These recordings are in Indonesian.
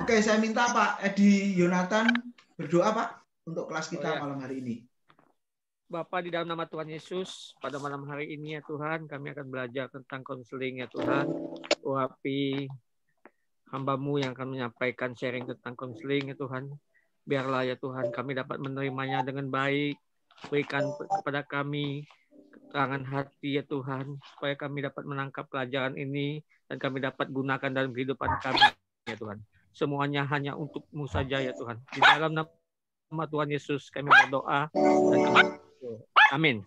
Oke, saya minta Pak Edi Yonatan berdoa Pak untuk kelas kita malam hari ini. Bapa, di dalam nama Tuhan Yesus, pada malam hari ini ya Tuhan, kami akan belajar tentang konseling ya Tuhan. Urapi hamba-Mu yang akan menyampaikan sharing tentang konseling ya Tuhan. Biarlah ya Tuhan kami dapat menerimanya dengan baik. Berikan kepada kami keterangan hati ya Tuhan, supaya kami dapat menangkap pelajaran ini dan kami dapat gunakan dalam kehidupan kami ya Tuhan. Semuanya hanya untuk-Mu saja ya Tuhan. Di dalam nama Tuhan Yesus kami berdoa dan kami amin.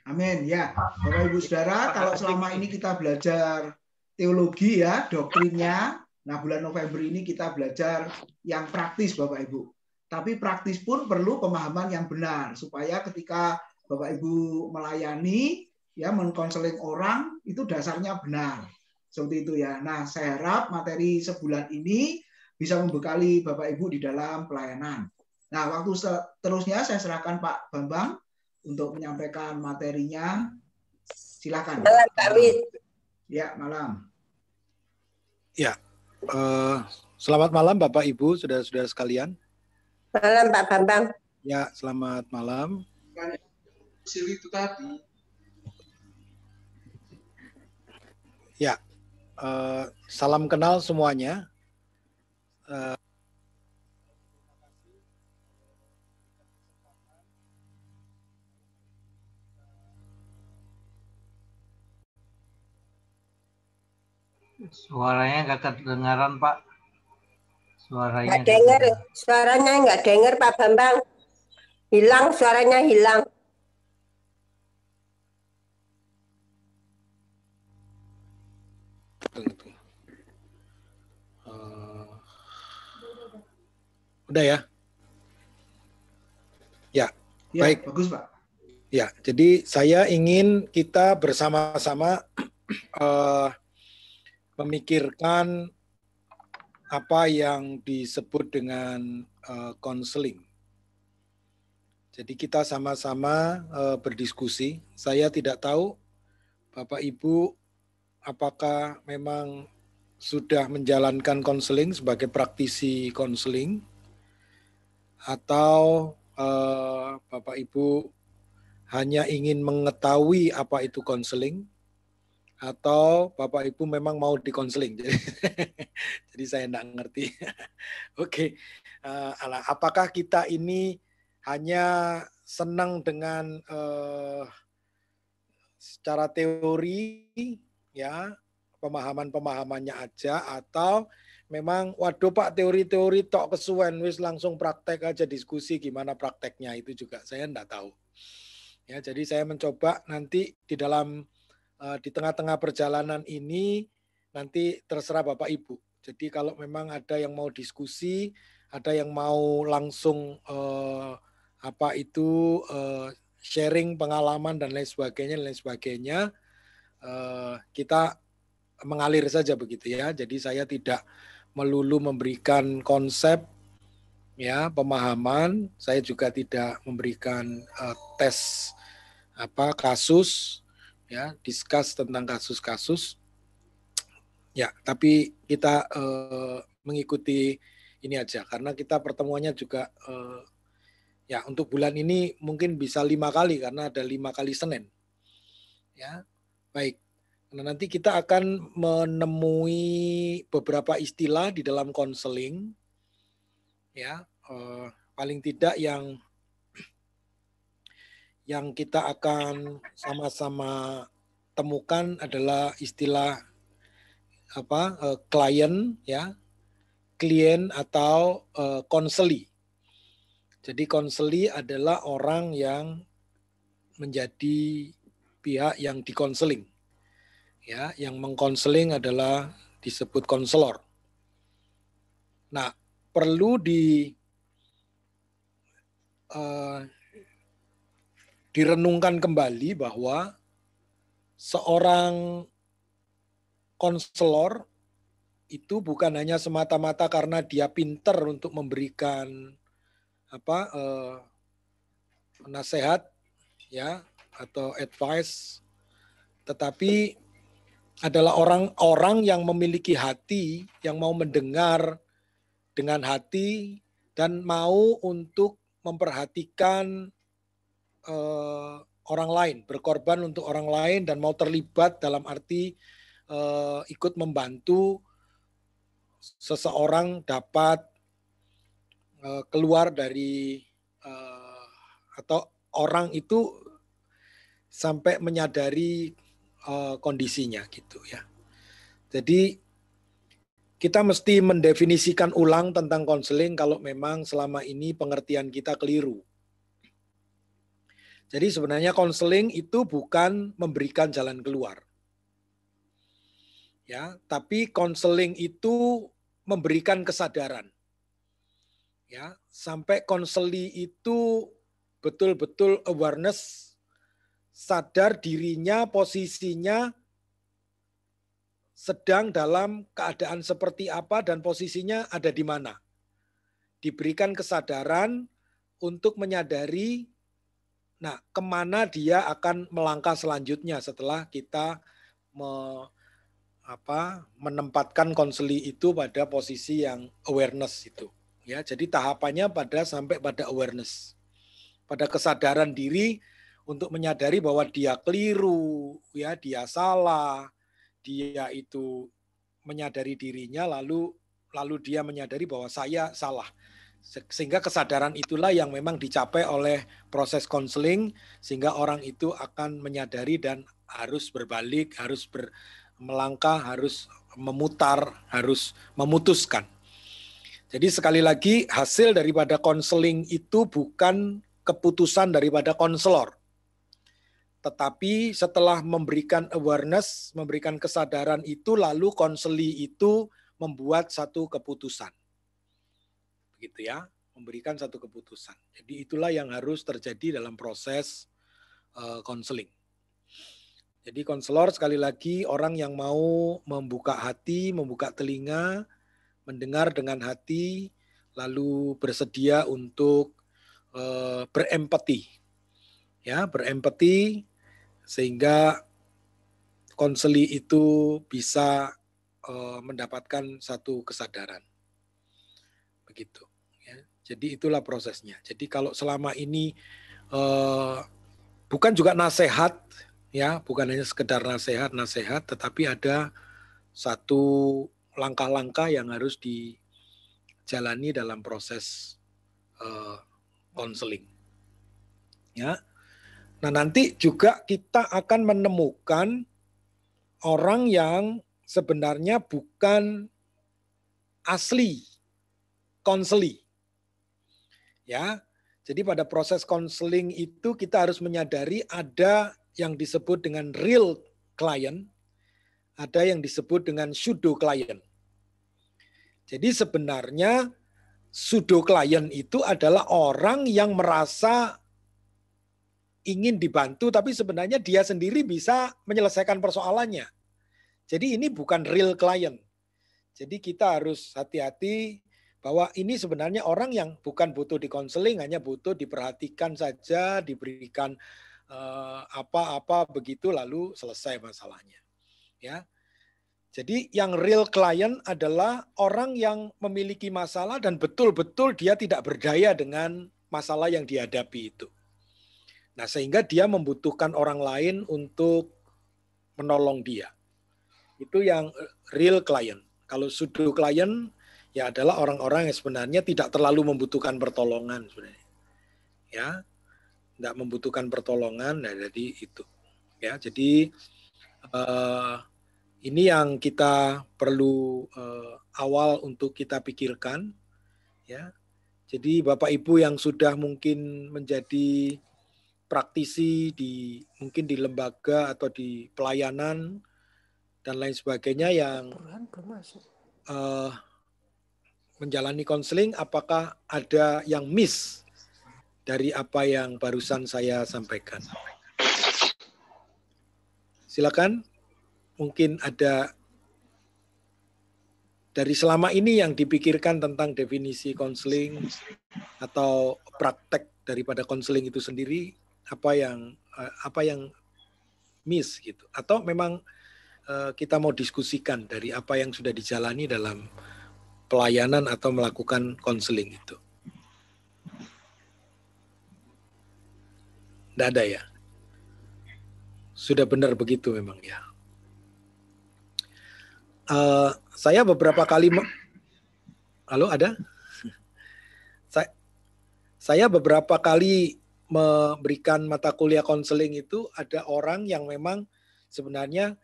Amin ya. Bapak Ibu Saudara, kalau selama ini kita belajar teologi ya, doktrinnya, nah bulan November ini kita belajar yang praktis Bapak Ibu. Tapi praktis pun perlu pemahaman yang benar supaya ketika Bapak Ibu melayani ya mengkonseling orang itu dasarnya benar. Seperti itu ya. Nah, saya harap materi sebulan ini bisa membekali Bapak Ibu di dalam pelayanan. Nah, waktu seterusnya saya serahkan Pak Bambang untuk menyampaikan materinya. Silakan. Malam, Pak Wid. Ya, malam. Ya, selamat malam Bapak Ibu, saudara-saudara sekalian. Malam Pak Bambang. Ya, selamat malam. Itu tadi. Ya, salam kenal semuanya. Suaranya nggak kedengaran, Pak. Suaranya nggak dengar, suaranya nggak dengar Pak Bambang. Hilang, suaranya hilang. Udah ya? Ya, ya, baik. Bagus Pak. Ya, jadi saya ingin kita bersama-sama memikirkan apa yang disebut dengan konseling. Jadi kita sama-sama berdiskusi. Saya tidak tahu Bapak Ibu apakah memang sudah menjalankan konseling sebagai praktisi konseling atau Bapak Ibu hanya ingin mengetahui apa itu konseling, atau Bapak Ibu memang mau dikonseling. Jadi saya tidak ngerti. Oke, apakah kita ini hanya senang dengan secara teori, ya pemahamannya aja, atau memang waduh Pak teori-teori tok kesuwen wis langsung praktek aja, diskusi gimana prakteknya, itu juga saya tidak tahu. Ya, jadi saya mencoba nanti di dalam di tengah-tengah perjalanan ini nanti terserah Bapak Ibu. Jadi kalau memang ada yang mau diskusi, ada yang mau langsung sharing pengalaman dan lain sebagainya, kita mengalir saja begitu ya. Jadi saya tidak melulu memberikan konsep ya pemahaman, saya juga tidak memberikan tes kasus ya, discuss tentang kasus-kasus ya, tapi kita mengikuti ini aja karena kita pertemuannya juga ya untuk bulan ini mungkin bisa 5 kali karena ada 5 kali Senin ya. Baik, nah, nanti kita akan menemui beberapa istilah di dalam konseling ya, paling tidak yang kita akan sama-sama temukan adalah istilah klien atau konseli. Jadi konseli adalah orang yang menjadi pihak yang dikonseling. Ya, yang mengkonseling adalah disebut konselor. Nah, perlu direnungkan kembali bahwa seorang konselor itu bukan hanya semata-mata karena dia pinter untuk memberikan nasihat ya atau advice, tetapi adalah orang-orang yang memiliki hati yang mau mendengar dengan hati dan mau untuk memperhatikan orang lain, berkorban untuk orang lain dan mau terlibat dalam arti ikut membantu seseorang dapat keluar dari atau orang itu sampai menyadari kondisinya gitu ya. Jadi kita mesti mendefinisikan ulang tentang konseling kalau memang selama ini pengertian kita keliru. Jadi sebenarnya konseling itu bukan memberikan jalan keluar. Ya, tapi konseling itu memberikan kesadaran. Ya, sampai konseli itu betul-betul awareness, sadar dirinya, posisinya sedang dalam keadaan seperti apa dan posisinya ada di mana. Diberikan kesadaran untuk menyadari, nah kemana dia akan melangkah selanjutnya setelah kita menempatkan konseli itu pada posisi yang awareness itu. Ya, jadi tahapannya sampai pada awareness, pada kesadaran diri untuk menyadari bahwa dia keliru, ya dia salah, dia itu menyadari dirinya lalu dia menyadari bahwa saya salah. Sehingga kesadaran itulah yang memang dicapai oleh proses konseling sehingga orang itu akan menyadari dan harus berbalik, harus melangkah, harus memutar, harus memutuskan. Jadi sekali lagi hasil daripada konseling itu bukan keputusan daripada konselor. Tetapi setelah memberikan awareness, memberikan kesadaran itu, lalu konseli itu membuat satu keputusan. Begitu ya, memberikan satu keputusan. Jadi itulah yang harus terjadi dalam proses konseling. Jadi konselor sekali lagi orang yang mau membuka hati, membuka telinga, mendengar dengan hati, lalu bersedia untuk berempati. Ya, berempati sehingga konseli itu bisa mendapatkan satu kesadaran. Begitu. Ya. Jadi itulah prosesnya. Jadi kalau selama ini bukan juga nasihat, ya, bukan hanya sekedar nasihat, tetapi ada satu langkah-langkah yang harus dijalani dalam proses konseling. Ya. Nah, nanti juga kita akan menemukan orang yang sebenarnya bukan asli konseli. Ya. Jadi pada proses konseling itu kita harus menyadari ada yang disebut dengan real client, ada yang disebut dengan pseudo client. Jadi sebenarnya pseudo client itu adalah orang yang merasa ingin dibantu, tapi sebenarnya dia sendiri bisa menyelesaikan persoalannya. Jadi ini bukan real client. Jadi kita harus hati-hati bahwa ini sebenarnya orang yang bukan butuh dikonseling, hanya butuh diperhatikan saja, diberikan apa-apa begitu lalu selesai masalahnya. Ya. Jadi yang real client adalah orang yang memiliki masalah dan betul-betul dia tidak berdaya dengan masalah yang dihadapi itu. Nah, sehingga dia membutuhkan orang lain untuk menolong dia. Itu yang real client. Kalau pseudo client ya adalah orang-orang yang sebenarnya tidak terlalu membutuhkan pertolongan sebenarnya. Ya. Tidak membutuhkan pertolongan, nah jadi itu. Ya, jadi ini yang kita perlu awal untuk kita pikirkan, ya. Jadi Bapak Ibu yang sudah mungkin menjadi praktisi mungkin di lembaga atau di pelayanan dan lain sebagainya yang menjalani konseling, apakah ada yang miss dari apa yang barusan saya sampaikan? Silakan. Mungkin ada dari selama ini yang dipikirkan tentang definisi konseling atau praktek daripada konseling itu sendiri, apa yang miss gitu, atau memang kita mau diskusikan dari apa yang sudah dijalani dalam pelayanan atau melakukan konseling itu. Tidak ada ya? Sudah benar begitu memang ya. Saya beberapa kali, halo ada? Saya beberapa kali memberikan mata kuliah konseling itu ada orang yang memang sebenarnya,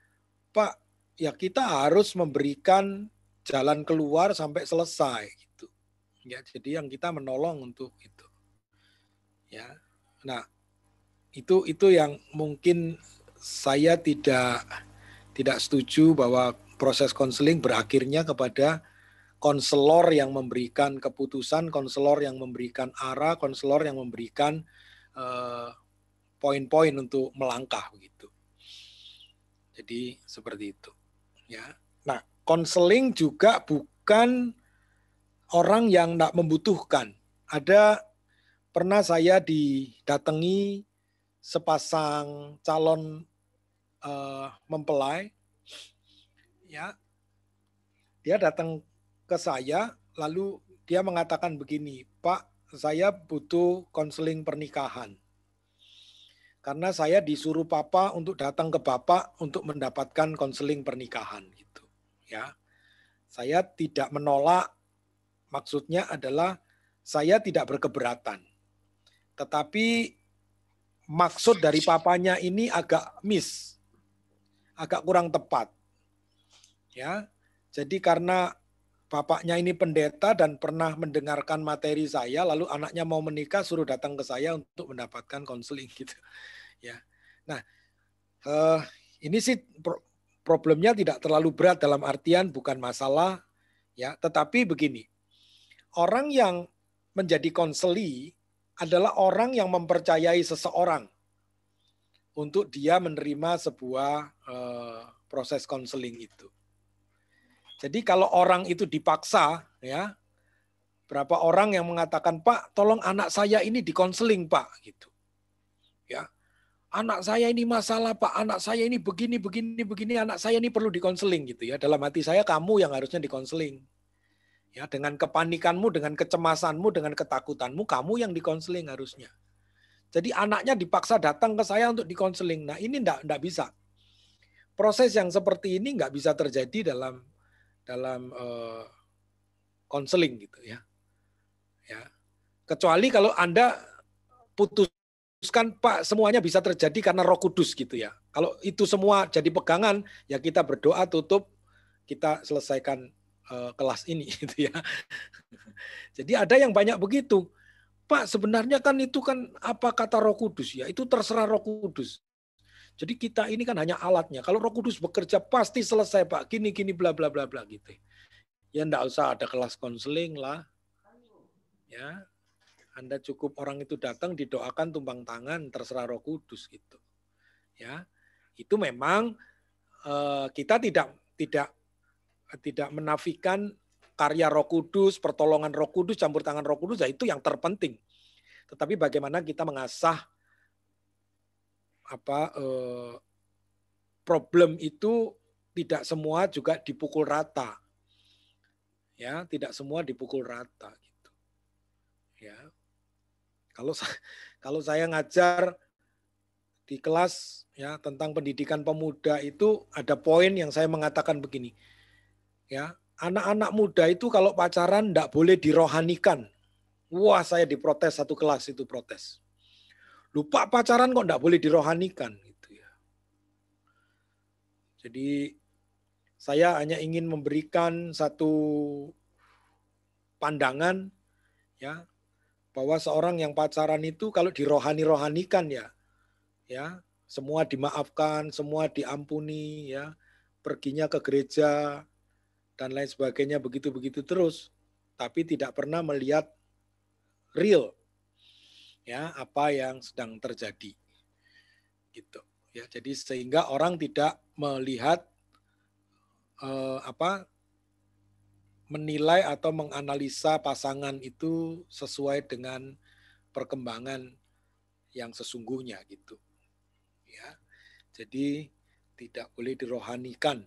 Pak, ya kita harus memberikan jalan keluar sampai selesai gitu. Ya, jadi yang kita menolong untuk itu. Ya. Nah, itu yang mungkin saya tidak setuju bahwa proses konseling berakhirnya kepada konselor yang memberikan keputusan, konselor yang memberikan arah, konselor yang memberikan poin-poin untuk melangkah begitu. Jadi seperti itu. Ya. Nah, konseling juga bukan orang yang tidak membutuhkan. Pernah saya didatangi sepasang calon mempelai, ya, dia datang ke saya, lalu dia mengatakan begini, Pak, saya butuh konseling pernikahan. Karena saya disuruh Papa untuk datang ke Bapak untuk mendapatkan konseling pernikahan gitu. Ya. Saya tidak menolak, maksudnya adalah saya tidak berkeberatan. Tetapi maksud dari papanya ini agak agak kurang tepat. Ya. Jadi karena bapaknya ini pendeta dan pernah mendengarkan materi saya, lalu anaknya mau menikah suruh datang ke saya untuk mendapatkan konseling gitu. Ya. Nah, ini sih problemnya tidak terlalu berat dalam artian bukan masalah, ya. Tetapi begini, orang yang menjadi konseli adalah orang yang mempercayai seseorang untuk dia menerima sebuah proses konseling itu. Jadi kalau orang itu dipaksa, ya, berapa orang yang mengatakan, Pak, tolong anak saya ini dikonseling, Pak, gitu. Ya, anak saya ini masalah, Pak, anak saya ini begini, anak saya ini perlu dikonseling, gitu ya. Dalam hati saya, kamu yang harusnya dikonseling. Ya, dengan kepanikanmu, dengan kecemasanmu, dengan ketakutanmu, kamu yang dikonseling harusnya. Jadi anaknya dipaksa datang ke saya untuk dikonseling. Nah, ini enggak bisa. Proses yang seperti ini enggak bisa terjadi dalam konseling gitu ya. Ya. Kecuali kalau Anda putuskan, Pak, semuanya bisa terjadi karena Roh Kudus gitu ya. Kalau itu semua jadi pegangan, ya kita berdoa tutup, kita selesaikan kelas ini gitu ya. Jadi ada yang banyak begitu. Pak, sebenarnya kan itu kan apa kata Roh Kudus ya? Itu terserah Roh Kudus. Jadi kita ini kan hanya alatnya. Kalau Roh Kudus bekerja pasti selesai, Pak. Gini bla bla bla bla gitu. Ya enggak usah ada kelas konseling lah. Ya. Anda cukup orang itu datang didoakan tumpang tangan terserah Roh Kudus gitu. Ya. Itu memang kita tidak menafikan karya Roh Kudus, pertolongan Roh Kudus, campur tangan Roh Kudus, ya itu yang terpenting. Tetapi bagaimana kita mengasah problem itu tidak semua juga dipukul rata. Ya, tidak semua dipukul rata gitu. Ya. Kalau saya ngajar di kelas ya tentang pendidikan pemuda itu ada poin yang saya mengatakan begini. Ya, anak-anak muda itu kalau pacaran enggak boleh dirohanikan. Wah, saya diprotes satu kelas itu protes. Lupa pacaran kok enggak boleh dirohanikan gitu ya. Jadi saya hanya ingin memberikan satu pandangan ya bahwa seorang yang pacaran itu kalau dirohani-rohanikan ya semua dimaafkan, semua diampuni ya, perginya ke gereja dan lain sebagainya begitu-begitu terus, tapi tidak pernah melihat real ya apa yang sedang terjadi gitu ya. Jadi sehingga orang tidak melihat menilai atau menganalisa pasangan itu sesuai dengan perkembangan yang sesungguhnya gitu ya. Jadi tidak boleh dirohanikan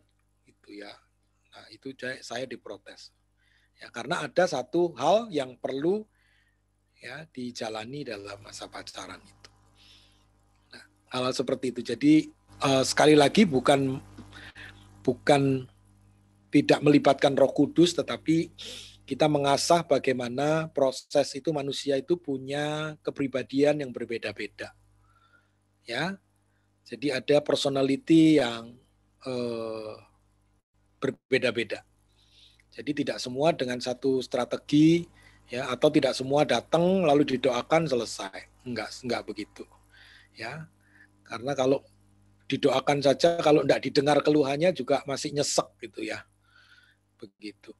gitu ya. Nah, itu saya diprotes Ya, karena ada satu hal yang perlu ya dijalani dalam masa pacaran itu. Nah, hal seperti itu. Jadi sekali lagi bukan tidak melibatkan Roh Kudus, tetapi kita mengasah bagaimana proses itu manusia itu punya kepribadian yang berbeda-beda. Ya. Jadi ada personality yang berbeda-beda. Jadi tidak semua dengan satu strategi ya, atau tidak semua datang lalu didoakan selesai. Enggak begitu. Ya. Karena kalau didoakan saja kalau enggak didengar keluhannya juga masih nyesek gitu ya. Begitu.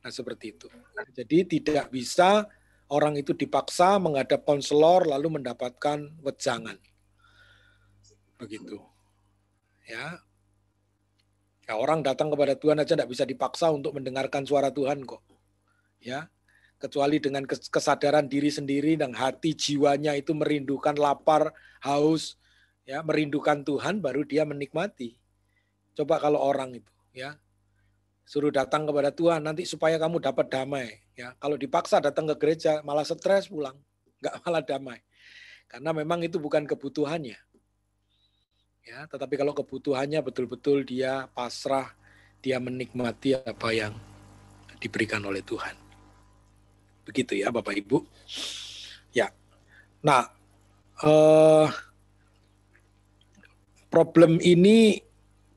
Nah, seperti itu. Jadi tidak bisa orang itu dipaksa menghadap konselor lalu mendapatkan wejangan. Begitu. Ya. Ya, orang datang kepada Tuhan aja tidak bisa dipaksa untuk mendengarkan suara Tuhan kok. Ya. Kecuali dengan kesadaran diri sendiri dan hati jiwanya itu merindukan lapar, haus, ya, merindukan Tuhan baru dia menikmati. Coba kalau orang itu, ya, suruh datang kepada Tuhan nanti supaya kamu dapat damai, ya. Kalau dipaksa datang ke gereja malah stres pulang, nggak malah damai. Karena memang itu bukan kebutuhannya. Ya, tetapi kalau kebutuhannya betul-betul dia pasrah, dia menikmati apa yang diberikan oleh Tuhan. Begitu ya Bapak Ibu. Ya. Nah, problem ini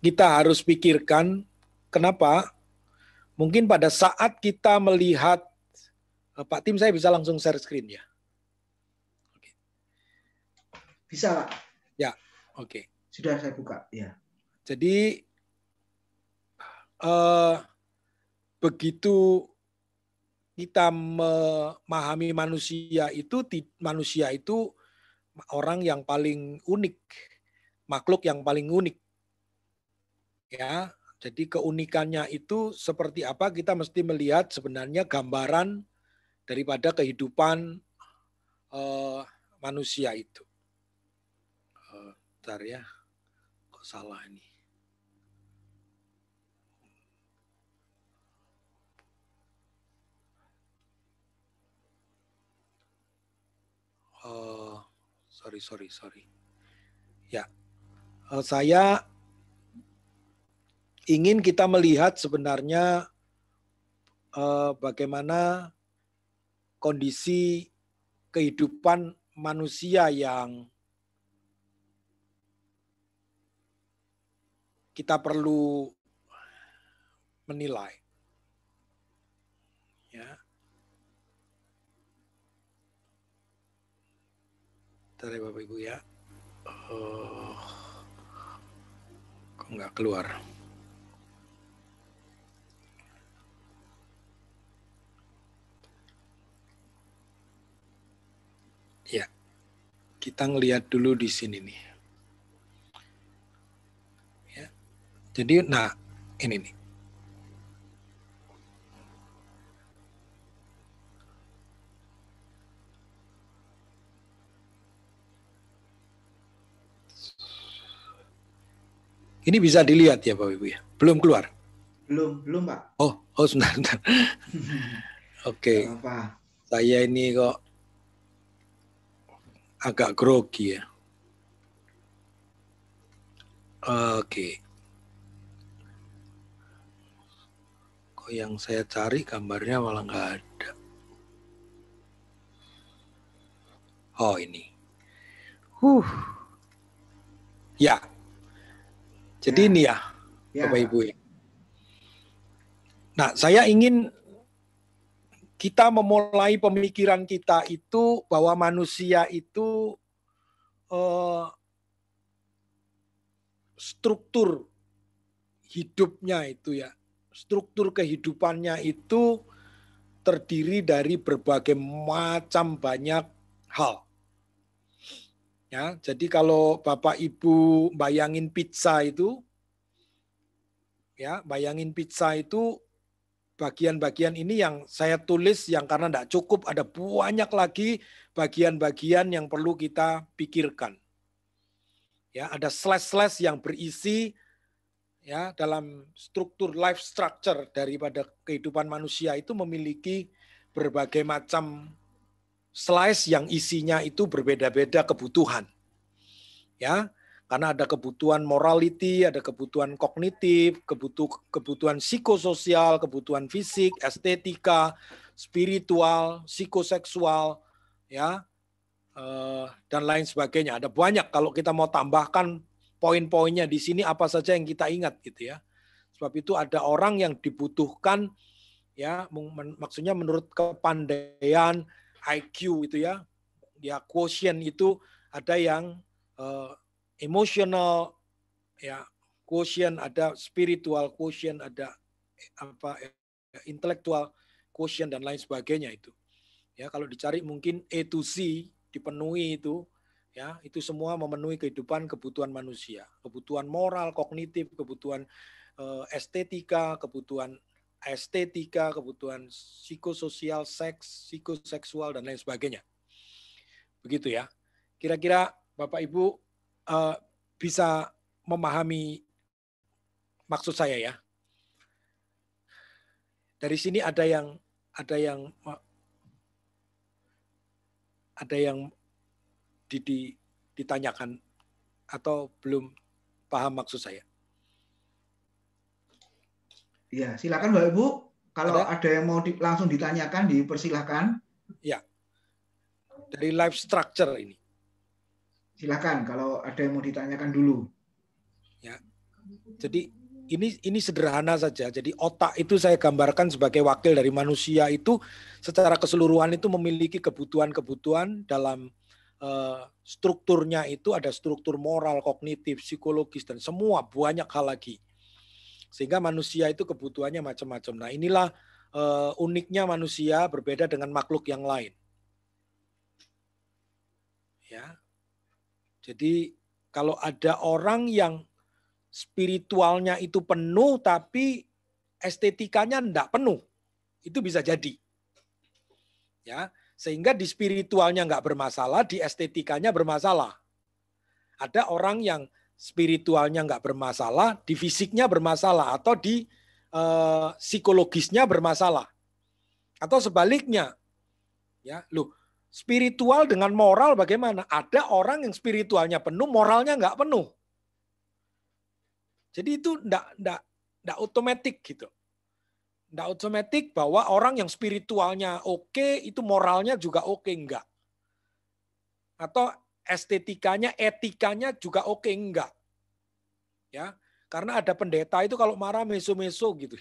kita harus pikirkan. Kenapa? Mungkin pada saat kita melihat, Pak Tim, saya bisa langsung share screen ya? Bisa, Pak. Ya, oke. Sudah saya buka, ya. Jadi begitu kita memahami manusia itu orang yang paling unik, makhluk yang paling unik. Ya, jadi keunikannya itu seperti apa kita mesti melihat sebenarnya gambaran daripada kehidupan manusia itu. Bentar ya. Salah ini. Sorry. Ya, saya ingin kita melihat sebenarnya bagaimana kondisi kehidupan manusia yang kita perlu menilai. Ya. Bentar ya Bapak Ibu ya. Kok nggak keluar? Ya. Kita ngelihat dulu di sini nih. Jadi, nah, ini nih. Ini bisa dilihat ya Bapak Ibu ya? Belum keluar? Belum Pak. Oh sebentar. Oke. Apa? Saya ini kok agak grogi ya. Oke. Yang saya cari gambarnya malah nggak ada. Oh ini. Ya. Jadi ini ya, Bapak Ibu. Nah, saya ingin kita memulai pemikiran kita itu bahwa manusia itu struktur hidupnya itu ya. Struktur kehidupannya itu terdiri dari berbagai macam banyak hal. Ya, jadi kalau Bapak Ibu bayangin pizza itu, ya, bayangin pizza itu bagian-bagian ini yang saya tulis yang karena tidak cukup ada banyak lagi bagian-bagian yang perlu kita pikirkan. Ya, ada slash-slash yang berisi ya, dalam struktur life structure daripada kehidupan manusia itu memiliki berbagai macam slice yang isinya itu berbeda-beda kebutuhan. Ya, karena ada kebutuhan morality, ada kebutuhan kognitif, kebutuhan psikososial, kebutuhan fisik, estetika, spiritual, psikoseksual, ya, dan lain sebagainya. Ada banyak kalau kita mau tambahkan poin-poinnya di sini apa saja yang kita ingat gitu ya. Sebab itu ada orang yang dibutuhkan ya, maksudnya menurut kepandaian IQ itu ya, quotient itu ada yang emotional ya, quotient, ada spiritual quotient, ada intellectual quotient dan lain sebagainya itu. Ya, kalau dicari mungkin A to Z dipenuhi itu ya, itu semua memenuhi kehidupan kebutuhan manusia, kebutuhan moral, kognitif, kebutuhan estetika, kebutuhan psikososial, seks, psikoseksual dan lain sebagainya. Begitu ya. Kira-kira Bapak Ibu bisa memahami maksud saya ya. Dari sini ada yang ditanyakan atau belum paham maksud saya? Ya, silakan Bapak Ibu. Kalau ada yang mau langsung ditanyakan, dipersilakan. Ya, dari life structure ini. Silakan kalau ada yang mau ditanyakan dulu. Ya, jadi ini sederhana saja. Jadi otak itu saya gambarkan sebagai wakil dari manusia itu secara keseluruhan itu memiliki kebutuhan-kebutuhan dalam strukturnya itu ada struktur moral, kognitif, psikologis dan semua banyak hal lagi. Sehingga manusia itu kebutuhannya macam-macam. Nah, inilah uniknya manusia berbeda dengan makhluk yang lain. Ya. Jadi kalau ada orang yang spiritualnya itu penuh tapi estetikanya enggak penuh, itu bisa jadi. Ya, sehingga di spiritualnya enggak bermasalah, di estetikanya bermasalah. Ada orang yang spiritualnya enggak bermasalah, di fisiknya bermasalah, atau di psikologisnya bermasalah. Atau sebaliknya. Ya, loh, spiritual dengan moral bagaimana? Ada orang yang spiritualnya penuh, moralnya enggak penuh. Jadi itu enggak otomatis gitu. Enggak otomatis bahwa orang yang spiritualnya oke, itu moralnya juga oke, enggak. Atau estetikanya, etikanya juga oke, enggak. Ya, karena ada pendeta itu kalau marah meso-meso gitu.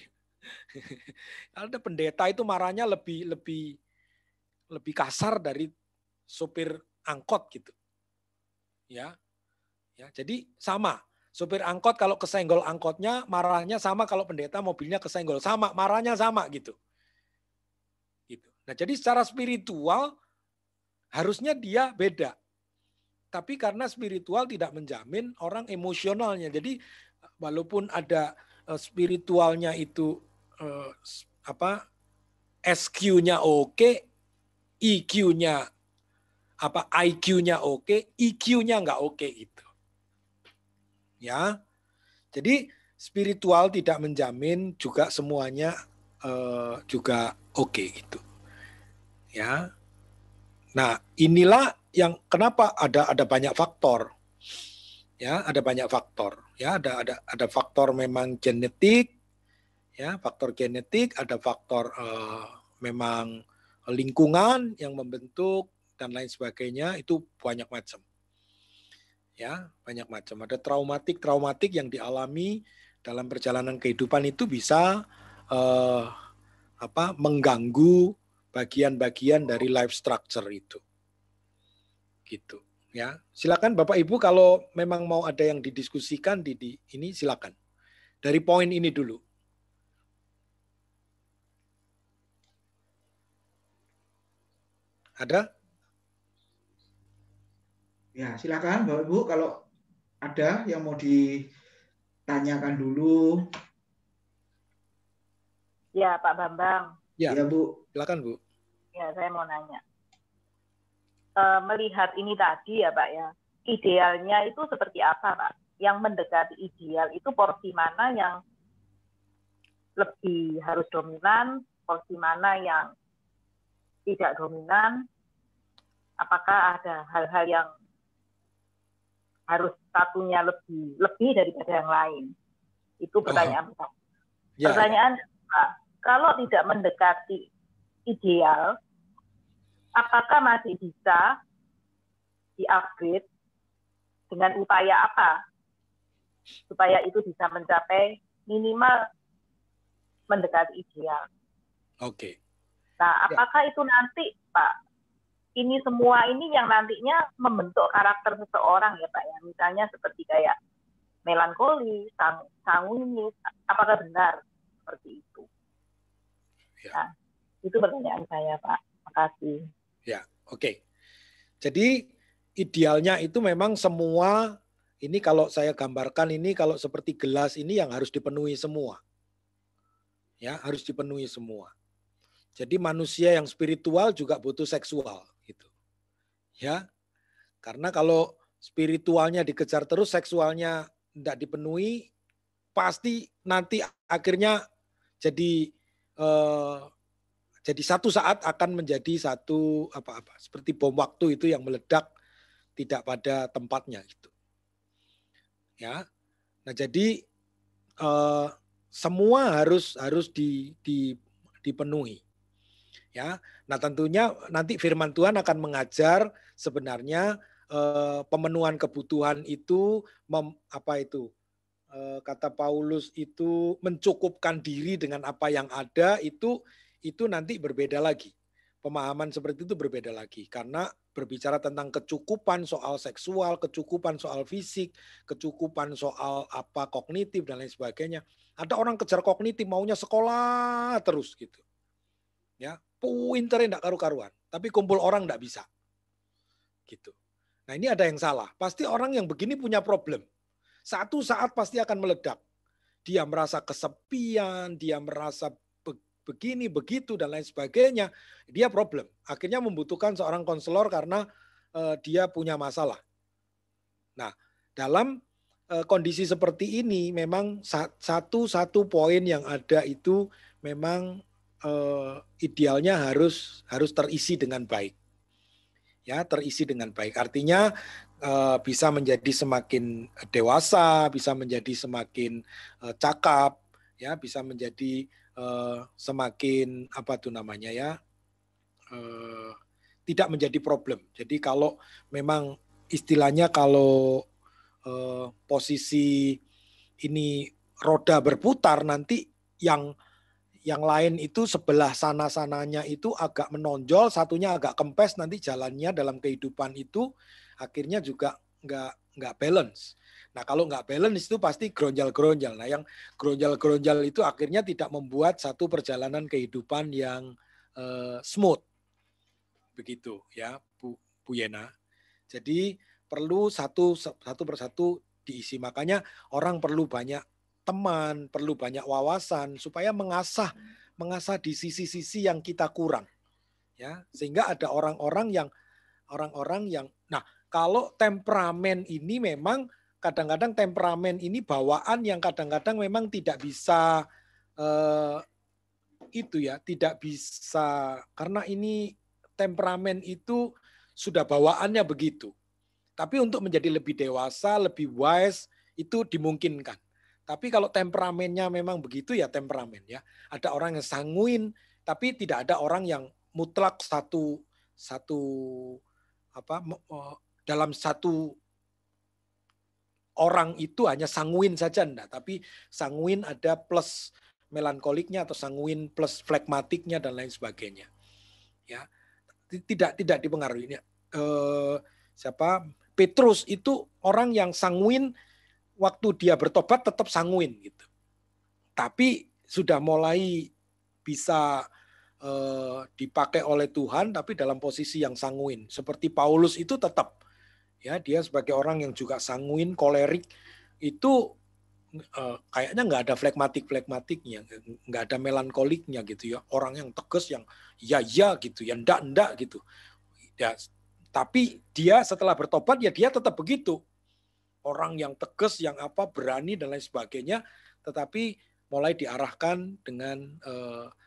Ada pendeta itu marahnya lebih kasar dari sopir angkot gitu. Ya. Ya, jadi sama. Sopir angkot kalau kesenggol angkotnya marahnya sama, kalau pendeta mobilnya kesenggol sama, marahnya sama gitu. Gitu. Nah, jadi secara spiritual harusnya dia beda. Tapi karena spiritual tidak menjamin orang emosionalnya. Jadi walaupun ada spiritualnya itu SQ-nya oke, IQ-nya IQ-nya oke, EQ-nya nggak oke itu. Ya. Jadi spiritual tidak menjamin juga semuanya juga oke gitu. Ya. Nah, inilah yang kenapa ada banyak faktor. Ya, ada banyak faktor. Ya, ada faktor memang genetik, ya, faktor genetik, ada faktor memang lingkungan yang membentuk dan lain sebagainya, itu banyak macam. Ya, banyak macam. Ada traumatik yang dialami dalam perjalanan kehidupan itu bisa mengganggu bagian-bagian dari life structure itu. Gitu, ya. Silakan Bapak Ibu kalau memang mau ada yang didiskusikan di ini silakan. Dari poin ini dulu. Ada? Ya, silakan Bapak Ibu kalau ada yang mau ditanyakan dulu. Ya, Pak Bambang. Ya, Bu. Silakan, Bu. Ya, saya mau nanya. Melihat ini tadi ya, Pak ya. Idealnya itu seperti apa, Pak? yang mendekati ideal itu porsi mana yang lebih harus dominan, porsi mana yang tidak dominan, apakah ada hal-hal yang harus satunya lebih daripada yang lain. Itu pertanyaan pertama. Ya. Pertanyaan kedua, kalau tidak mendekati ideal, apakah masih bisa di-upgrade dengan upaya apa supaya itu bisa mencapai minimal mendekati ideal? Oke. Nah, apakah itu nanti, Pak, ini semua ini yang nantinya membentuk karakter seseorang ya, Pak, ya? Misalnya seperti kayak melankoli, sanguinis, apakah benar seperti itu? Ya. Nah, itu pertanyaan saya, Pak. Terima kasih. Ya, oke. Jadi idealnya itu memang semua, ini kalau saya gambarkan ini kalau seperti gelas ini yang harus dipenuhi semua. Ya, harus dipenuhi semua. Jadi manusia yang spiritual juga butuh seksual gitu. Ya. Karena kalau spiritualnya dikejar terus, seksualnya tidak dipenuhi, pasti nanti akhirnya jadi satu saat akan menjadi satu seperti bom waktu itu yang meledak tidak pada tempatnya gitu. Ya. Nah, jadi semua harus dipenuhi. Ya. Nah, tentunya nanti firman Tuhan akan mengajar sebenarnya pemenuhan kebutuhan itu kata Paulus itu mencukupkan diri dengan apa yang ada, itu nanti berbeda lagi. Pemahaman seperti itu berbeda lagi karena berbicara tentang kecukupan soal seksual, kecukupan soal fisik, kecukupan soal kognitif dan lain sebagainya. Ada orang kejar kognitif, maunya sekolah terus gitu. Ya, pinternya enggak karu-karuan, tapi kumpul orang enggak bisa. Gitu. Nah, ini ada yang salah. Pasti orang yang begini punya problem. Satu saat pasti akan meledak. Dia merasa kesepian, dia merasa begini, begitu, dan lain sebagainya. Dia problem. Akhirnya membutuhkan seorang konselor karena dia punya masalah. Nah, dalam kondisi seperti ini memang satu poin yang ada itu memang idealnya harus terisi dengan baik. Ya, terisi dengan baik. Artinya bisa menjadi semakin dewasa, bisa menjadi semakin cakap, ya, bisa menjadi semakin tidak menjadi problem. Jadi kalau memang istilahnya kalau posisi ini roda berputar, nanti yang lain itu sebelah sana-sananya itu agak menonjol, satunya agak kempes, nanti jalannya dalam kehidupan itu akhirnya juga nggak balance. Nah, kalau nggak balance itu pasti geronjal-geronjal. Nah, yang geronjal-geronjal itu akhirnya tidak membuat satu perjalanan kehidupan yang smooth. Begitu ya, Bu Yena. Jadi perlu satu persatu diisi. Makanya orang perlu banyak teman, perlu banyak wawasan supaya mengasah di sisi-sisi yang kita kurang. Ya, sehingga ada orang-orang yang nah, kalau temperamen ini memang kadang-kadang temperamen ini bawaan yang kadang-kadang memang tidak bisa tidak bisa, karena ini temperamen itu sudah bawaannya begitu. Tapi untuk menjadi lebih dewasa, lebih wise itu dimungkinkan. Tapi kalau temperamennya memang begitu ya temperamen ya. Ada orang yang sanguin, tapi tidak ada orang yang mutlak dalam satu orang itu hanya sanguin saja enggak, tapi sanguin ada plus melankoliknya atau sanguin plus flegmatiknya dan lain sebagainya. Ya. Tidak dipengaruhi. Petrus itu orang yang sanguin, waktu dia bertobat tetap sanguin gitu. Tapi sudah mulai bisa dipakai oleh Tuhan, tapi dalam posisi yang sanguin. Seperti Paulus itu tetap, ya, dia sebagai orang yang juga sanguin, kolerik, itu kayaknya nggak ada flegmatiknya, nggak ada melankoliknya gitu ya. Orang yang tegas, yang ya gitu, yang enggak gitu. Ya, tapi dia setelah bertobat ya dia tetap begitu. orang yang tegas, yang berani dan lain sebagainya, tetapi mulai diarahkan dengan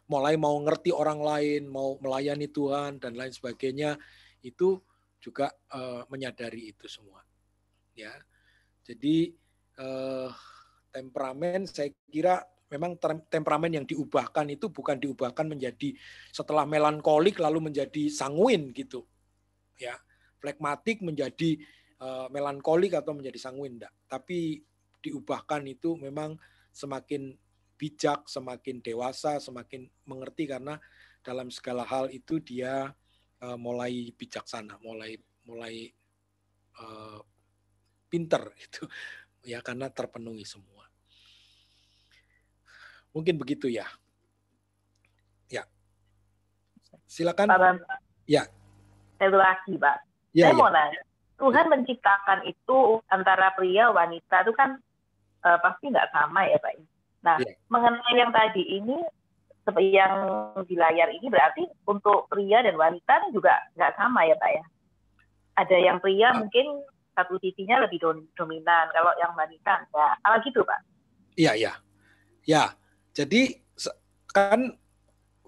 mulai mau ngerti orang lain, mau melayani Tuhan dan lain sebagainya, itu juga menyadari itu semua. Ya, jadi temperamen saya kira memang temperamen yang diubahkan itu bukan diubahkan menjadi setelah melankolik lalu menjadi sanguin gitu, ya, flekmatik menjadi melankolik atau menjadi sanguin, enggak. Tapi diubahkan itu memang semakin bijak, semakin dewasa, semakin mengerti karena dalam segala hal itu dia mulai bijaksana, mulai pinter itu, ya, karena terpenuhi semua. Mungkin begitu ya. Ya, silakan. Pak Bambang. Ya. Satu lagi, Pak. Ya, Saya mau nanya. Tuhan menciptakan itu antara pria wanita itu kan pasti nggak sama ya Pak. Nah, mengenai yang tadi ini seperti yang di layar ini berarti untuk pria dan wanita ini juga nggak sama ya Pak ya. Ada yang pria mungkin satu sisinya lebih dominan, kalau yang wanita enggak. Apa gitu Pak? Iya. Ya, jadi kan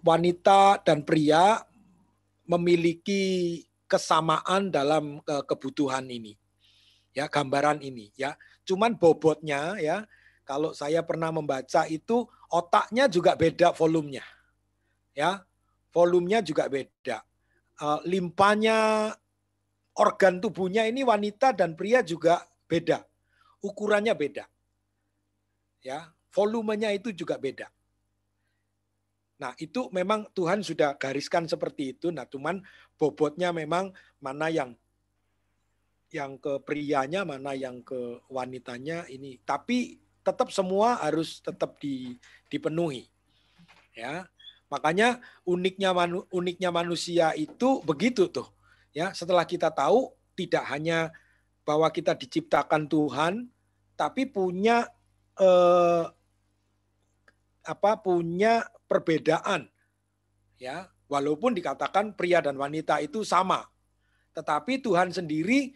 wanita dan pria memiliki kesamaan dalam kebutuhan ini, ya, gambaran ini, ya. Cuman bobotnya, ya, kalau saya pernah membaca itu otaknya juga beda volumenya, ya, volumenya juga beda, limpanya, organ tubuhnya ini wanita dan pria juga beda, ukurannya beda, ya, volumenya itu juga beda. Nah, itu memang Tuhan sudah gariskan seperti itu. Nah, cuman bobotnya memang mana yang ke prianya, mana yang ke wanitanya ini. Tapi tetap semua harus tetap dipenuhi. Ya. Makanya uniknya manusia itu begitu tuh. Ya, setelah kita tahu tidak hanya bahwa kita diciptakan Tuhan, tapi punya punya perbedaan, ya, walaupun dikatakan pria dan wanita itu sama, tetapi Tuhan sendiri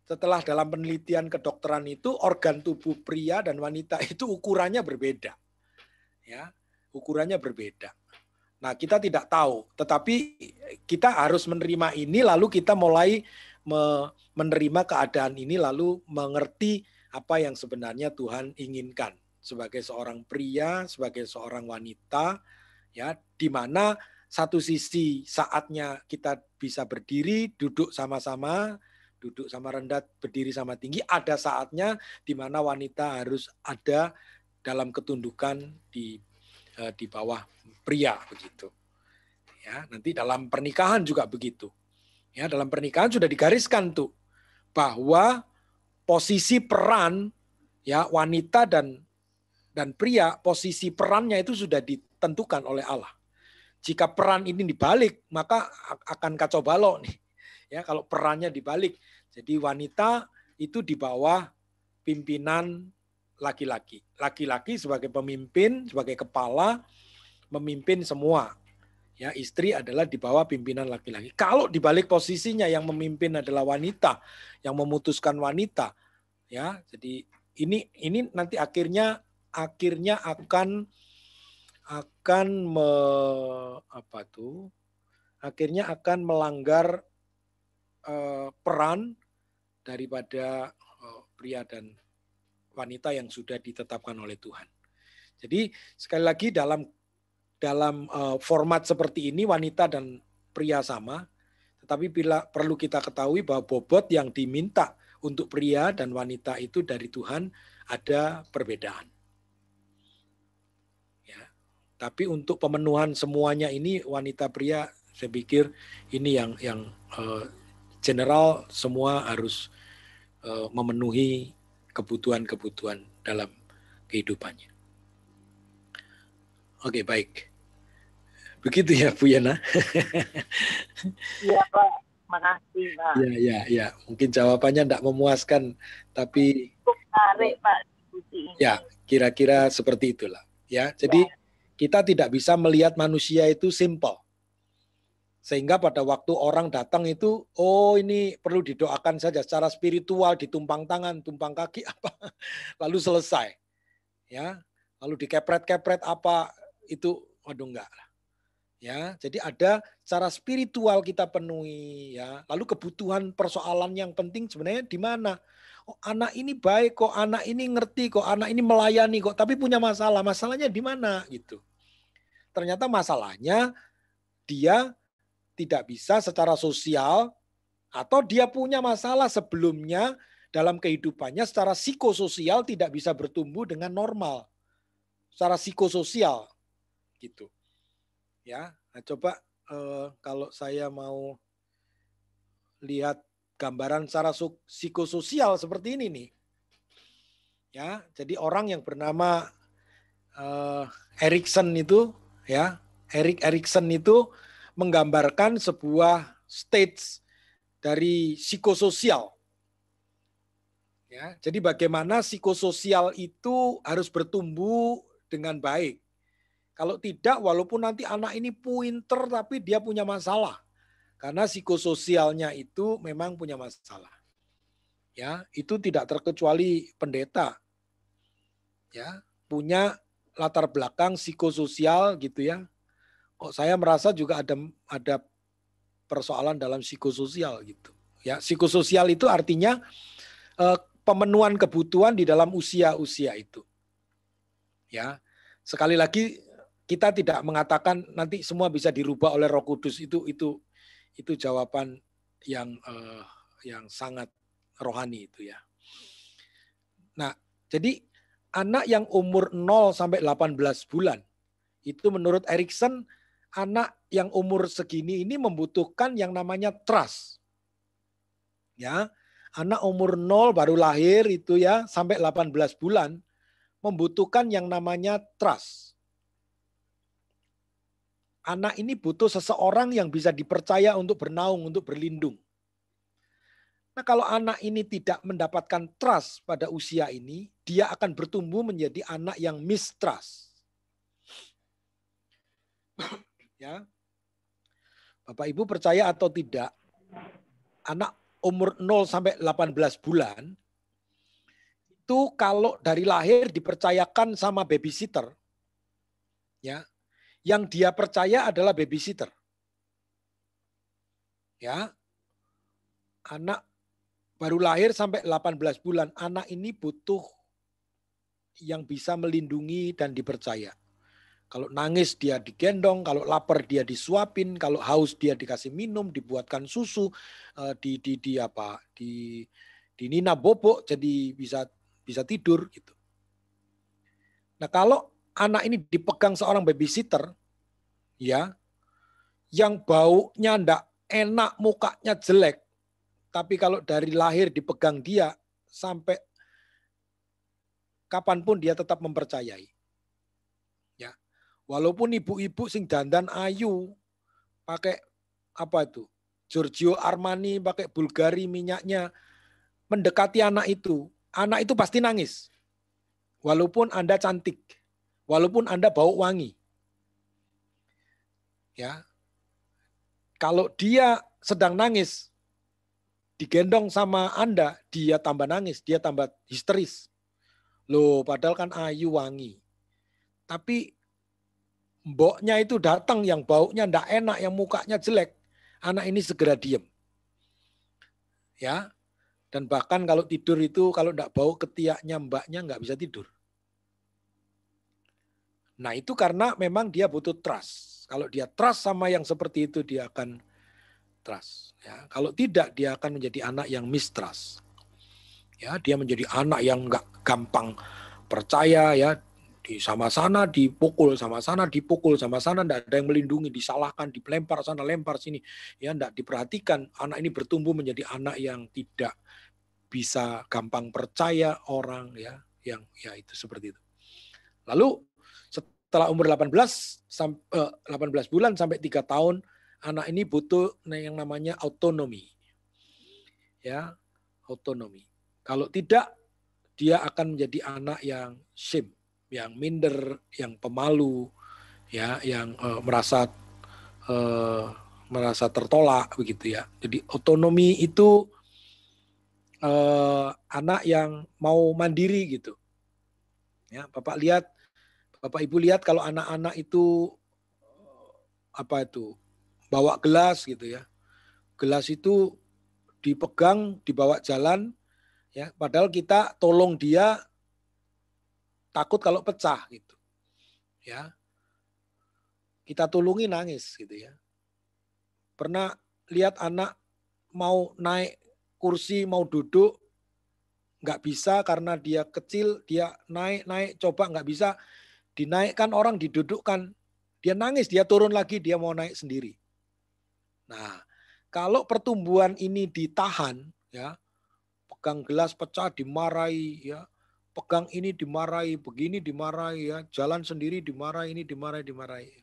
setelah dalam penelitian kedokteran itu organ tubuh pria dan wanita itu ukurannya berbeda, ya, ukurannya berbeda. Nah, kita tidak tahu, tetapi kita harus menerima ini, lalu kita mulai menerima keadaan ini, lalu mengerti apa yang sebenarnya Tuhan inginkan sebagai seorang pria, sebagai seorang wanita, ya, di mana satu sisi saatnya kita bisa berdiri, duduk sama-sama, duduk sama rendah, berdiri sama tinggi, ada saatnya di mana wanita harus ada dalam ketundukan di bawah pria, begitu. Ya, nanti dalam pernikahan juga begitu. Ya, dalam pernikahan sudah digariskan tuh bahwa posisi peran, ya, wanita dan pria, posisi perannya itu sudah ditentukan oleh Allah. Jika peran ini dibalik, maka akan kacau balau nih. Ya, kalau perannya dibalik. Jadi wanita itu di bawah pimpinan laki-laki. Laki-laki sebagai pemimpin, sebagai kepala, memimpin semua. Ya, istri adalah di bawah pimpinan laki-laki. Kalau dibalik posisinya yang memimpin adalah wanita, yang memutuskan wanita, ya. Jadi ini nanti akhirnya akan melanggar peran daripada pria dan wanita yang sudah ditetapkan oleh Tuhan. Jadi sekali lagi dalam format seperti ini wanita dan pria sama, tetapi perlu kita ketahui bahwa bobot yang diminta untuk pria dan wanita itu dari Tuhan ada perbedaan. Tapi untuk pemenuhan semuanya ini wanita pria, saya pikir ini yang general semua harus memenuhi kebutuhan-kebutuhan dalam kehidupannya. Oke, baik. Begitu ya Bu Yana. Iya Pak, makasih Pak. Ya. Mungkin jawabannya tidak memuaskan, tapi menarik Pak diskusi ini. Ya, kira-kira seperti itulah. Ya, jadi kita tidak bisa melihat manusia itu simple. Sehingga pada waktu orang datang itu, oh ini perlu didoakan saja secara spiritual, ditumpang tangan, tumpang kaki apa, lalu selesai. Ya, lalu dikepret-kepret apa itu, waduh enggak lah. Ya, jadi ada cara spiritual kita penuhi ya. Lalu kebutuhan persoalan yang penting sebenarnya di mana? Oh, anak ini baik kok, anak ini ngerti kok, anak ini melayani kok, tapi punya masalah. Masalahnya di mana gitu. Ternyata masalahnya dia tidak bisa secara sosial, atau dia punya masalah sebelumnya dalam kehidupannya secara psikososial tidak bisa bertumbuh dengan normal. Secara psikososial gitu. Ya, nah coba kalau saya mau lihat gambaran secara psikososial seperti ini nih. Ya, jadi orang yang bernama Erikson itu ya, Erik Erikson itu menggambarkan sebuah stage dari psikososial. Ya, jadi bagaimana psikososial itu harus bertumbuh dengan baik. Kalau tidak, walaupun nanti anak ini pinter, tapi dia punya masalah. Karena psikososialnya itu memang punya masalah. Ya, itu tidak terkecuali pendeta. Ya, punya latar belakang psikososial gitu ya. Kok saya merasa juga ada persoalan dalam psikososial gitu. Ya, psikososial itu artinya pemenuhan kebutuhan di dalam usia-usia itu. Ya, sekali lagi kita tidak mengatakan nanti semua bisa dirubah oleh Roh Kudus, itu jawaban yang sangat rohani itu ya. Nah, jadi anak yang umur 0 sampai 18 bulan itu menurut Erikson, anak yang umur segini ini membutuhkan yang namanya trust. Ya, anak umur 0 baru lahir itu ya sampai 18 bulan membutuhkan yang namanya trust. Anak ini butuh seseorang yang bisa dipercaya untuk bernaung, untuk berlindung. Nah, kalau anak ini tidak mendapatkan trust pada usia ini, dia akan bertumbuh menjadi anak yang mistrust. Ya. Bapak Ibu percaya atau tidak, anak umur 0 sampai 18 bulan itu kalau dari lahir dipercayakan sama babysitter, ya, yang dia percaya adalah babysitter. Ya. Anak baru lahir sampai 18 bulan, anak ini butuh yang bisa melindungi dan dipercaya. Kalau nangis dia digendong, kalau lapar dia disuapin, kalau haus dia dikasih minum, dibuatkan susu, dinina bobok jadi bisa tidur gitu. Nah, kalau anak ini dipegang seorang babysitter, ya, yang baunya ndak enak, mukanya jelek, tapi kalau dari lahir dipegang dia sampai kapanpun dia tetap mempercayai. Ya, walaupun ibu-ibu sing dandan ayu, pakai apa itu, Giorgio Armani, pakai Bulgari minyaknya, mendekati anak itu pasti nangis. Walaupun Anda cantik, walaupun Anda bau wangi. Ya, kalau dia sedang nangis, digendong sama Anda, dia tambah nangis, dia tambah histeris. Loh, padahal kan ayu wangi. Tapi mboknya itu datang yang baunya ndak enak, yang mukanya jelek. Anak ini segera diem. Ya. Dan bahkan kalau tidur itu, kalau ndak bau ketiaknya mbaknya nggak bisa tidur. Nah, itu karena memang dia butuh trust. Kalau dia trust sama yang seperti itu, dia akan trust. Ya, kalau tidak, dia akan menjadi anak yang mistrust. Ya, dia menjadi anak yang nggak gampang percaya, ya, di sama sana dipukul, sama sana dipukul, sama sana nggak ada yang melindungi, disalahkan, dilempar sana, lempar sini, ya, nggak diperhatikan. Anak ini bertumbuh menjadi anak yang tidak bisa gampang percaya orang, ya, yang ya itu seperti itu. Lalu setelah umur 18 bulan sampai 3 tahun, anak ini butuh yang namanya autonomi. Ya, autonomi. Kalau tidak, dia akan menjadi anak yang shame, yang minder, yang pemalu, ya, yang merasa merasa tertolak begitu ya. Jadi otonomi itu anak yang mau mandiri gitu. Ya, Bapak Ibu lihat kalau anak-anak itu bawa gelas gitu ya. Gelas itu dipegang, dibawa jalan ya, padahal kita tolong dia takut kalau pecah gitu. Ya. Kita tolongi nangis gitu ya. Pernah lihat anak mau naik kursi, mau duduk, nggak bisa karena dia kecil, dia naik, coba nggak bisa, dinaikkan orang, didudukkan, dia nangis, dia turun lagi, dia mau naik sendiri. Nah, kalau pertumbuhan ini ditahan, ya, pegang gelas pecah dimarahi, ya, pegang ini dimarahi, begini dimarahi, ya, jalan sendiri dimarahi, ini dimarahi.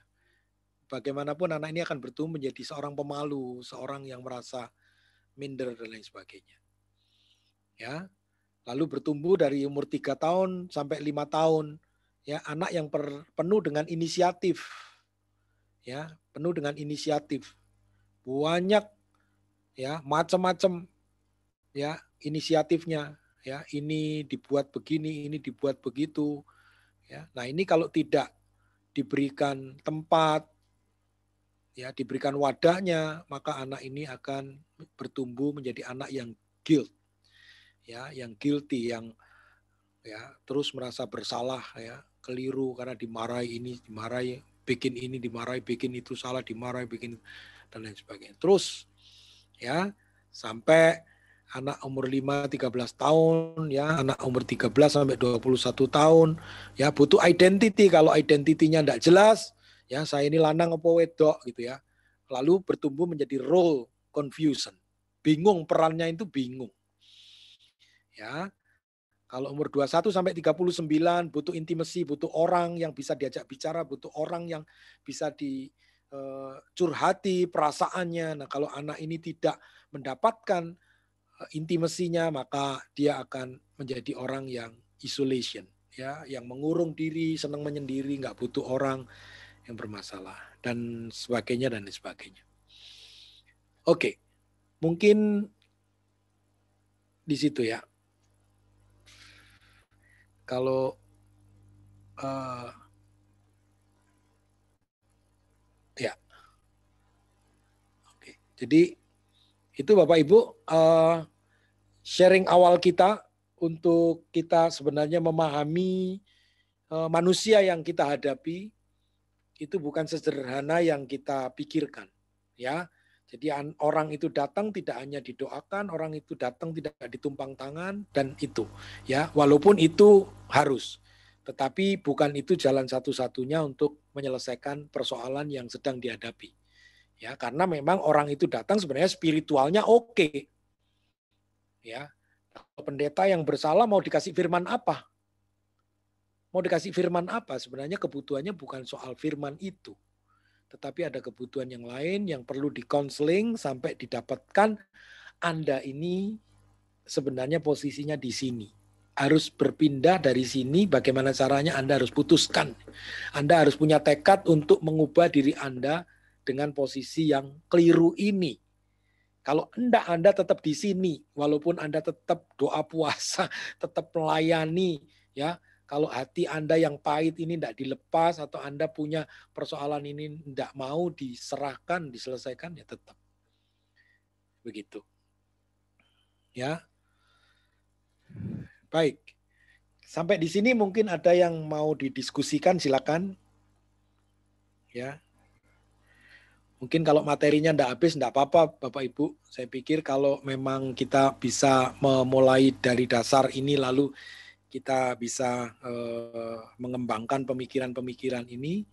Bagaimanapun anak ini akan bertumbuh menjadi seorang pemalu, seorang yang merasa minder dan lain sebagainya. Ya, lalu bertumbuh dari umur 3 tahun sampai 5 tahun, ya, anak yang penuh dengan inisiatif, ya, penuh dengan inisiatif, banyak, ya, macam-macam, ya, inisiatifnya, ya, ini dibuat begini, ini dibuat begitu, ya. Nah ini kalau tidak diberikan tempat, ya, diberikan wadahnya, maka anak ini akan bertumbuh menjadi anak yang guilt, ya, yang guilty, yang ya terus merasa bersalah, ya, keliru karena dimarahi ini, dimarahi, bikin ini dimarahi, bikin itu salah, dimarahi, bikin dan lain sebagainya. Terus, ya, sampai anak umur 5-13 tahun, ya, anak umur 13 sampai 21 tahun, ya, butuh identity. Kalau identitinya enggak jelas, ya, saya ini lanang apa wedok gitu ya. Lalu bertumbuh menjadi role confusion. Bingung, perannya itu bingung. Ya. Kalau umur 21 sampai 39 butuh intimacy, butuh orang yang bisa diajak bicara, butuh orang yang bisa dicurhati perasaannya. Nah, kalau anak ini tidak mendapatkan intimasinya, maka dia akan menjadi orang yang isolation, ya, yang mengurung diri, senang menyendiri, nggak butuh orang yang bermasalah dan sebagainya dan sebagainya. Oke, mungkin di situ ya. Kalau ya, oke. Jadi itu Bapak Ibu sharing awal kita untuk kita sebenarnya memahami manusia yang kita hadapi itu bukan sederhana yang kita pikirkan, ya. Jadi orang itu datang tidak hanya didoakan, orang itu datang tidak ditumpang tangan dan itu, ya. Walaupun itu harus, tetapi bukan itu jalan satu-satunya untuk menyelesaikan persoalan yang sedang dihadapi. Ya, karena memang orang itu datang sebenarnya spiritualnya oke. Ya. Pendeta yang bersalah mau dikasih firman apa? Mau dikasih firman apa? Sebenarnya kebutuhannya bukan soal firman itu. Tetapi ada kebutuhan yang lain yang perlu dikonseling sampai didapatkan Anda ini sebenarnya posisinya di sini. Harus berpindah dari sini, bagaimana caranya Anda harus putuskan. Anda harus punya tekad untuk mengubah diri Anda dengan posisi yang keliru ini. Kalau Anda tetap di sini, walaupun Anda tetap doa puasa, tetap melayani, ya. Kalau hati Anda yang pahit ini tidak dilepas atau Anda punya persoalan ini tidak mau diserahkan, diselesaikan, ya tetap. Begitu. Ya. Baik. Sampai di sini mungkin ada yang mau didiskusikan, silakan. Ya. Mungkin kalau materinya tidak habis, tidak apa-apa Bapak Ibu. Saya pikir kalau memang kita bisa memulai dari dasar ini lalu kita bisa mengembangkan pemikiran-pemikiran ini,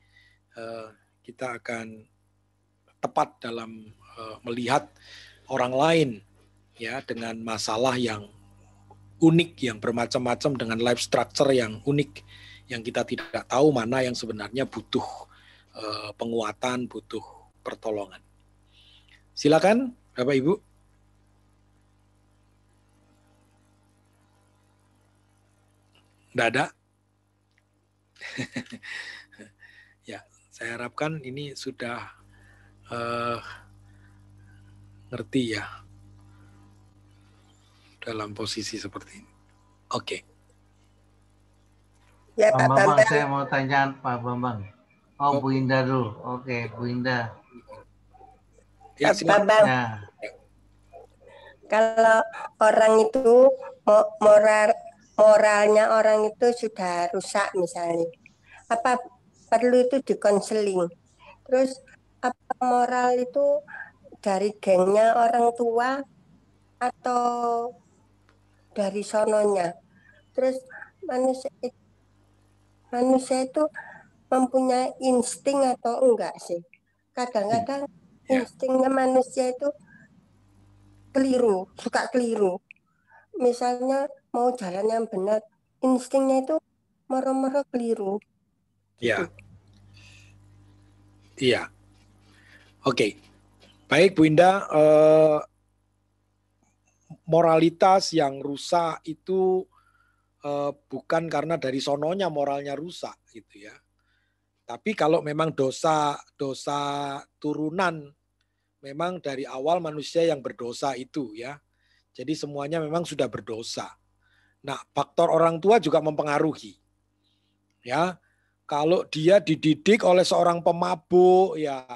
kita akan tepat dalam melihat orang lain ya dengan masalah yang unik, yang bermacam-macam, dengan life structure yang unik, yang kita tidak tahu mana yang sebenarnya butuh penguatan, butuh pertolongan. Silakan Bapak Ibu. Tidak ada? Ya, saya harapkan ini sudah Ngerti ya? Dalam posisi seperti ini. Oke. Ya Pak Pak Bambang, Bambang. saya mau tanya Pak Bambang. Oh, Bu Indah dulu. Oke, Bu Indah. Ya, Pak Bambang, Ya. kalau orang itu moralnya orang itu sudah rusak misalnya, apa perlu itu dikonseling? Terus apa moral itu dari gengnya orang tua atau dari sononya? Terus manusia itu mempunyai insting atau enggak sih? Kadang-kadang Ya. instingnya manusia itu keliru, suka keliru. Misalnya mau jalan yang benar, instingnya itu moro-moro keliru. Iya. Iya. Oke. Baik Bu Indah, moralitas yang rusak itu bukan karena dari sononya moralnya rusak gitu ya. Tapi kalau memang dosa turunan, memang dari awal manusia yang berdosa itu ya. Jadi semuanya memang sudah berdosa. Nah, faktor orang tua juga mempengaruhi. Ya. Kalau dia dididik oleh seorang pemabuk ya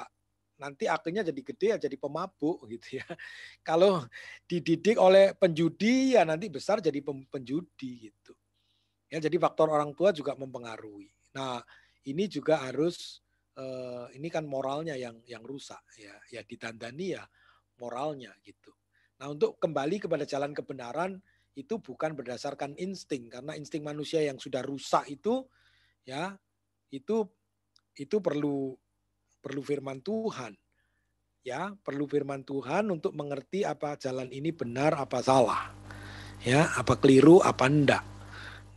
nanti akhirnya jadi gede ya jadi pemabuk gitu ya. Kalau dididik oleh penjudi ya nanti besar jadi penjudi gitu. Ya, jadi faktor orang tua juga mempengaruhi. Nah, ini juga harus ini kan moralnya yang rusak ya. Ya ditandani ya moralnya gitu. Nah, untuk kembali kepada jalan kebenaran itu bukan berdasarkan insting karena insting manusia yang sudah rusak itu ya itu perlu firman Tuhan. Ya, perlu firman Tuhan untuk mengerti apa jalan ini benar apa salah. Ya, apa keliru apa enggak.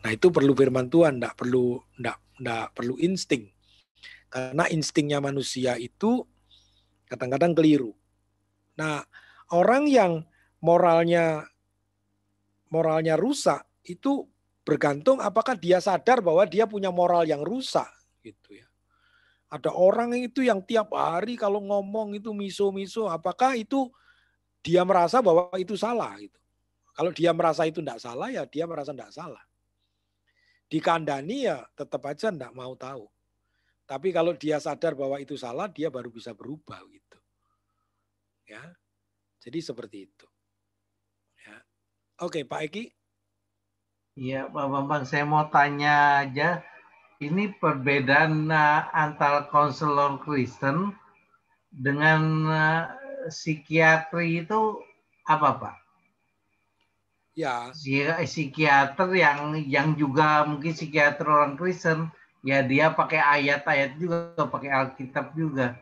Nah, itu perlu firman Tuhan, enggak perlu insting. Karena instingnya manusia itu kadang-kadang keliru. Nah, orang yang moralnya rusak itu bergantung apakah dia sadar bahwa dia punya moral yang rusak gitu ya. Ada orang itu yang tiap hari kalau ngomong itu miso-miso, apakah itu dia merasa bahwa itu salah gitu. Kalau dia merasa itu enggak salah ya dia merasa enggak salah. Dikandani ya tetap aja enggak mau tahu. Tapi kalau dia sadar bahwa itu salah, dia baru bisa berubah gitu. Ya. Jadi seperti itu. Ya. Oke, Pak Eki. Iya, Pak Bambang, saya mau tanya aja. Ini perbedaan antara konselor Kristen dengan psikiatri itu apa, Pak? Ya. Psikiater yang juga mungkin psikiater orang Kristen, ya dia pakai ayat-ayat juga, pakai Alkitab juga.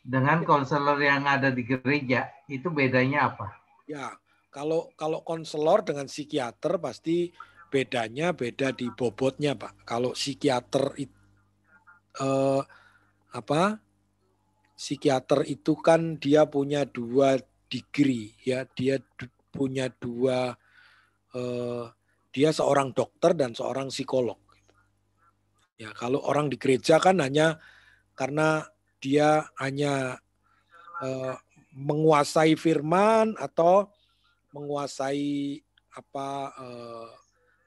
Dengan konselor yang ada di gereja, itu bedanya apa? Ya, kalau konselor dengan psikiater pasti bedanya beda di bobotnya, Pak. Kalau psikiater psikiater itu kan dia punya 2 degree ya, dia punya 2 dia seorang dokter dan seorang psikolog. Ya, kalau orang di gereja kan hanya karena dia hanya menguasai firman atau menguasai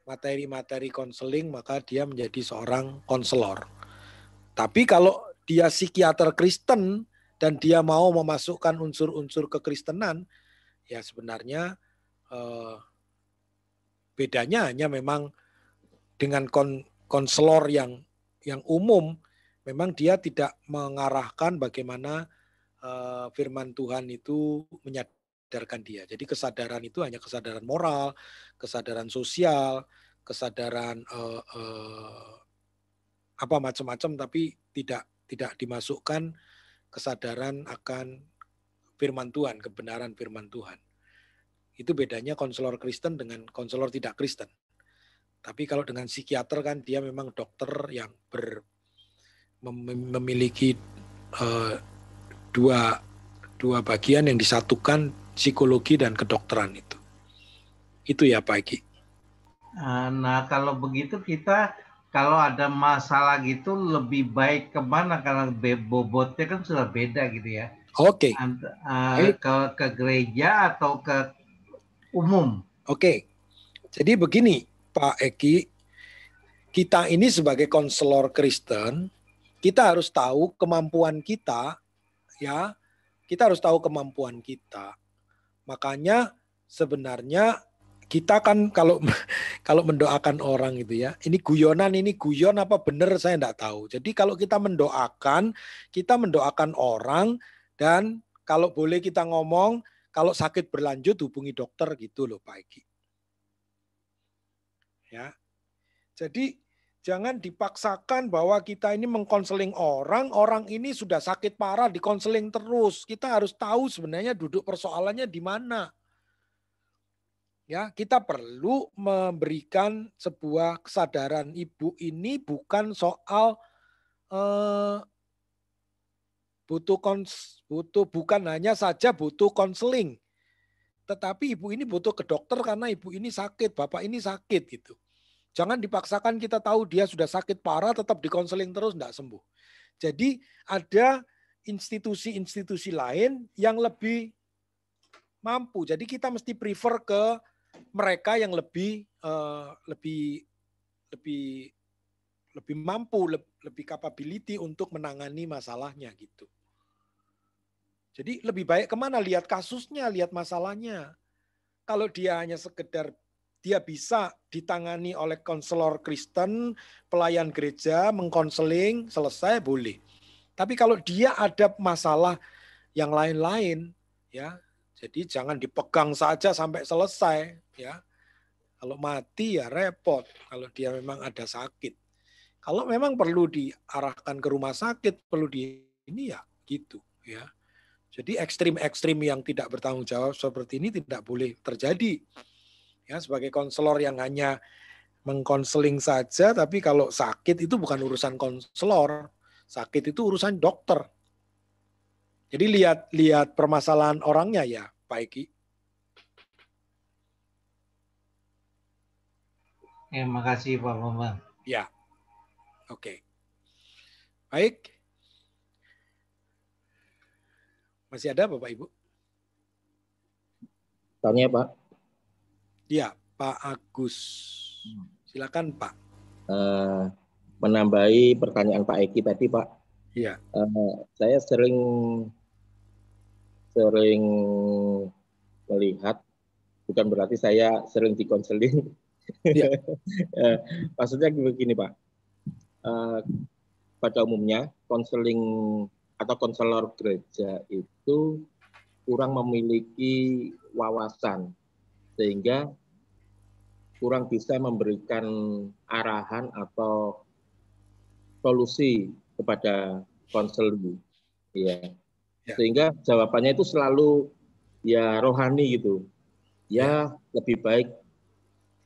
materi-materi konseling maka dia menjadi seorang konselor. Tapi kalau dia psikiater Kristen dan dia mau memasukkan unsur-unsur kekristenan, ya sebenarnya bedanya hanya memang dengan konselor yang umum, memang dia tidak mengarahkan bagaimana firman Tuhan itu menyadarkan dia. Jadi kesadaran itu hanya kesadaran moral, kesadaran sosial, kesadaran macam-macam, tapi tidak dimasukkan kesadaran akan firman Tuhan, kebenaran firman Tuhan. Itu bedanya konselor Kristen dengan konselor tidak Kristen. Tapi kalau dengan psikiater kan dia memang dokter yang memiliki dua bagian yang disatukan, psikologi dan kedokteran itu. Itu ya Pak Eki. Nah kalau begitu kita kalau ada masalah gitu lebih baik kemana karena bobotnya kan sudah beda gitu ya. Oke. Ke gereja atau ke umum. Oke. Jadi begini, Pak Eki, kita ini sebagai konselor Kristen, kita harus tahu kemampuan kita, ya. Kita harus tahu kemampuan kita. Makanya sebenarnya kita kan kalau mendoakan orang gitu ya, ini guyon apa benar saya enggak tahu. Jadi kalau kita mendoakan orang, dan kalau boleh kita ngomong, kalau sakit berlanjut hubungi dokter gitu loh Pak Eki. Ya. Jadi jangan dipaksakan bahwa kita ini mengkonseling orang ini sudah sakit parah dikonseling terus. Kita harus tahu sebenarnya duduk persoalannya di mana. Ya, kita perlu memberikan sebuah kesadaran ibu ini bukan soal bukan hanya saja butuh konseling, tetapi ibu ini butuh ke dokter karena ibu ini sakit, bapak ini sakit gitu. Jangan dipaksakan kita tahu dia sudah sakit parah tetap dikonseling terus enggak sembuh. Jadi ada institusi-institusi lain yang lebih mampu. Jadi kita mesti prefer ke mereka yang lebih mampu, lebih capability untuk menangani masalahnya gitu. Jadi lebih baik kemana? Lihat kasusnya, lihat masalahnya. Kalau dia hanya sekedar dia bisa ditangani oleh konselor Kristen, pelayan gereja, mengkonseling, selesai boleh. Tapi kalau dia ada masalah yang lain-lain, ya, jadi jangan dipegang saja sampai selesai, ya. Kalau mati ya repot. Kalau dia memang ada sakit, kalau memang perlu diarahkan ke rumah sakit, perlu ini ya gitu, ya. Jadi ekstrim-ekstrim yang tidak bertanggung jawab seperti ini tidak boleh terjadi. Ya, sebagai konselor yang hanya mengkonseling saja, tapi kalau sakit itu bukan urusan konselor, sakit itu urusan dokter. Jadi lihat permasalahan orangnya ya, Pak Eki. Terima kasih Pak Bambang. Ya, oke. Baik. Masih ada Bapak Ibu? Tanya Pak. Ya, Pak Agus. Silakan Pak. Menambahi pertanyaan Pak Eki tadi Pak. Iya. Saya sering melihat, bukan berarti saya sering dikonseling. Ya. Maksudnya begini Pak. Pada umumnya konseling atau konselor gereja itu kurang memiliki wawasan sehingga kurang bisa memberikan arahan atau solusi kepada konseling, ya. Sehingga jawabannya itu selalu ya rohani gitu, ya lebih baik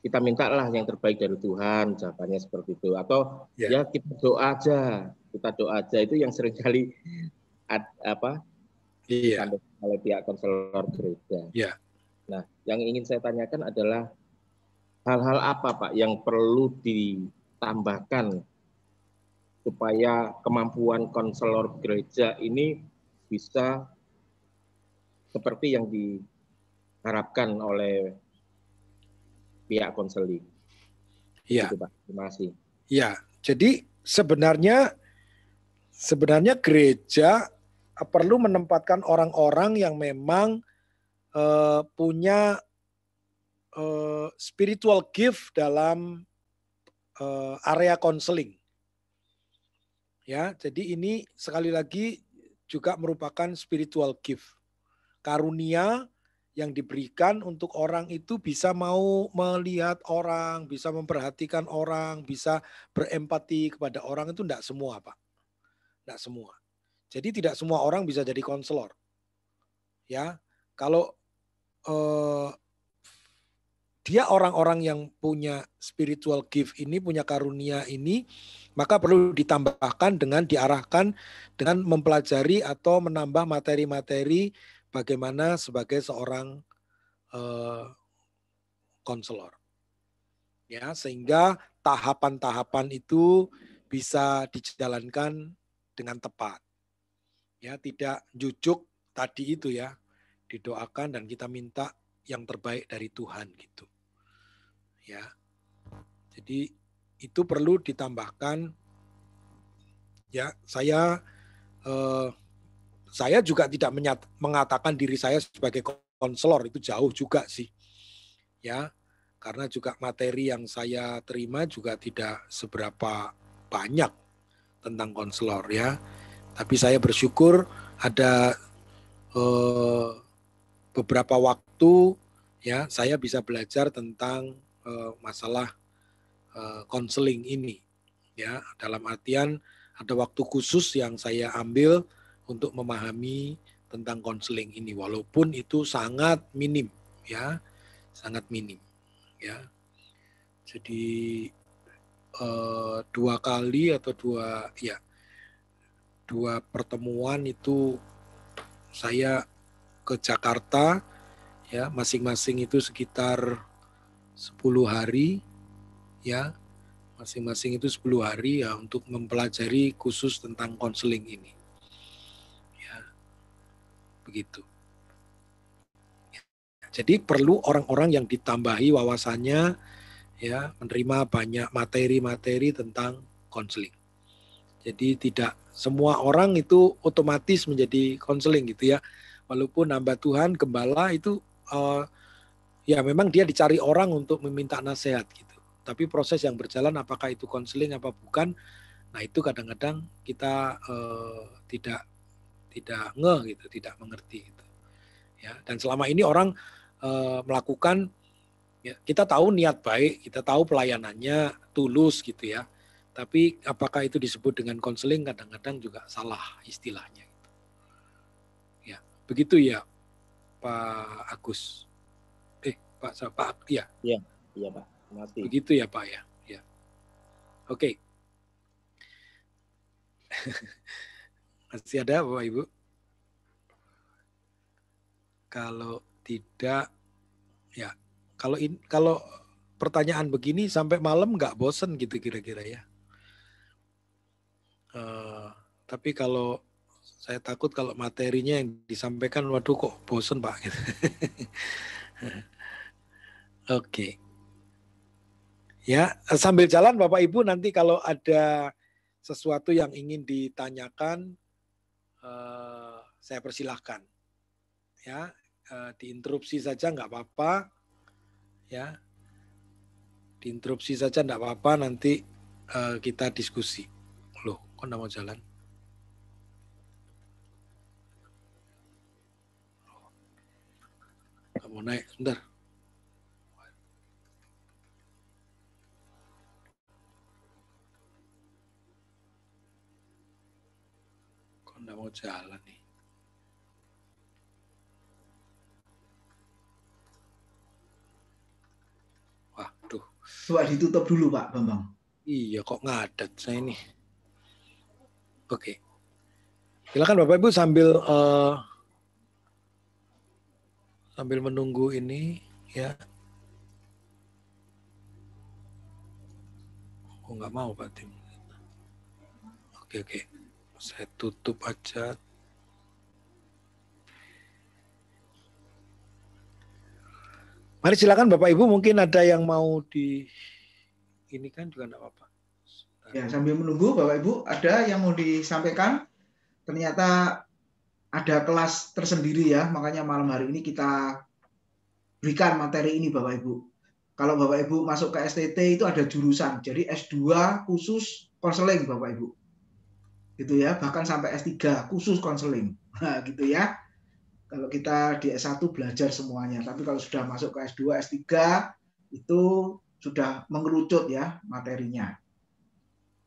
kita mintalah yang terbaik dari Tuhan, jawabannya seperti itu, atau ya kita doa aja itu yang seringkali oleh pihak konselor gereja. Yeah. Nah, yang ingin saya tanyakan adalah hal-hal apa Pak yang perlu ditambahkan supaya kemampuan konselor gereja ini bisa seperti yang diharapkan oleh pihak konseling. Iya. Gitu, Pak. Terima kasih. Iya, jadi sebenarnya gereja perlu menempatkan orang-orang yang memang punya spiritual gift dalam area konseling. Ya, jadi ini sekali lagi juga merupakan spiritual gift. Karunia yang diberikan untuk orang itu bisa mau melihat orang, bisa memperhatikan orang, bisa berempati kepada orang, itu tidak semua, Pak. Tidak semua. Jadi tidak semua orang bisa jadi konselor. Ya, kalau dia orang-orang yang punya spiritual gift ini, punya karunia ini, maka perlu ditambahkan dengan diarahkan dengan mempelajari atau menambah materi-materi bagaimana sebagai seorang konselor. Ya, sehingga tahapan-tahapan itu bisa dijalankan dengan tepat. Ya, tidak jujuk tadi itu ya, didoakan dan kita minta yang terbaik dari Tuhan gitu. Ya. Jadi itu perlu ditambahkan ya, saya juga tidak mengatakan diri saya sebagai konselor, itu jauh juga sih. Ya. Karena juga materi yang saya terima juga tidak seberapa banyak tentang konselor ya. Tapi saya bersyukur ada beberapa waktu ya saya bisa belajar tentang masalah konseling ini ya, dalam artian ada waktu khusus yang saya ambil untuk memahami tentang konseling ini, walaupun itu sangat minim ya, sangat minim ya. Jadi 2 kali atau dua pertemuan itu saya ke Jakarta ya, masing-masing itu sekitar 10 hari ya, masing-masing itu 10 hari ya, untuk mempelajari khusus tentang konseling ini ya, begitu. Jadi perlu orang-orang yang ditambahi wawasannya ya, menerima banyak materi-materi tentang konseling. Jadi tidak semua orang itu otomatis menjadi konseling gitu ya. Walaupun hamba Tuhan, gembala itu ya memang dia dicari orang untuk meminta nasihat gitu. Tapi proses yang berjalan apakah itu konseling apa bukan, nah itu kadang-kadang kita tidak ngeh gitu, tidak mengerti gitu. Ya, dan selama ini orang melakukan ya, kita tahu niat baik, kita tahu pelayanannya tulus gitu ya. Tapi apakah itu disebut dengan konseling, kadang-kadang juga salah istilahnya. Ya, begitu ya Pak Agus. Pak ya. Iya Pak. Terima kasih. Begitu ya Pak ya. Ya. Oke. Masih ada Bapak Ibu? Kalau tidak ya, kalau pertanyaan begini sampai malam nggak bosen gitu kira-kira ya. Tapi kalau saya takut kalau materinya yang disampaikan, waduh kok bosen Pak. Oke. Ya, sambil jalan Bapak Ibu nanti kalau ada sesuatu yang ingin ditanyakan, saya persilahkan. Ya, diinterupsi saja nggak apa-apa. Ya, diinterupsi saja nggak apa-apa, nanti kita diskusi. Loh, kok nggak mau jalan? Nggak mau naik, sebentar. Kok nggak mau jalan nih? Waduh. Coba ditutup dulu Pak Bambang. Iya, kok ngadat saya ini. Oke. Silakan Bapak Ibu sambil menunggu ini ya. Oh, nggak mau Pak Tim. Oke. Saya tutup aja. Mari silakan Bapak Ibu, mungkin ada yang mau ini kan juga enggak apa-apa. Ya, sambil menunggu Bapak Ibu, ada yang mau disampaikan? Ternyata ada kelas tersendiri ya, makanya malam hari ini kita berikan materi ini Bapak Ibu. Kalau Bapak Ibu masuk ke STT itu ada jurusan, jadi S2 khusus konseling Bapak Ibu. Gitu ya, bahkan sampai S3 khusus konseling. Nah, gitu ya. Kalau kita di S1 belajar semuanya, tapi kalau sudah masuk ke S2, S3 itu sudah mengerucut ya materinya.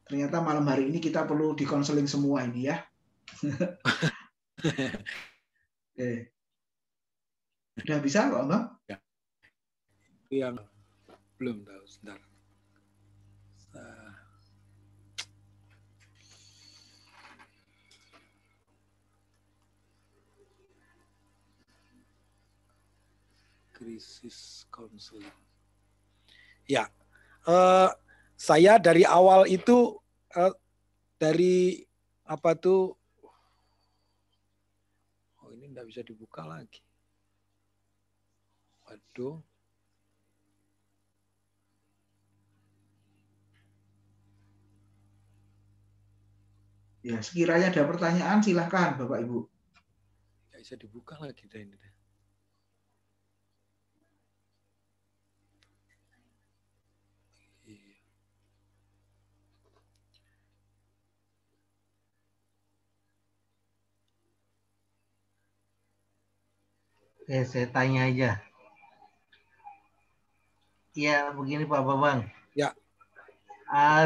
Ternyata malam hari ini kita perlu dikonseling semua ini ya. Oke. Udah bisa Pak Bang? Ya. Yang belum tahu, sebentar. Krisis konseling. Ya, saya dari awal itu dari apa tuh? Oh ini Nggak bisa dibuka lagi. Waduh. Ya, sekiranya ada pertanyaan silahkan Bapak Ibu. Nggak bisa dibuka lagi deh ini. Saya tanya aja. Ya, begini Pak Bambang. Ya.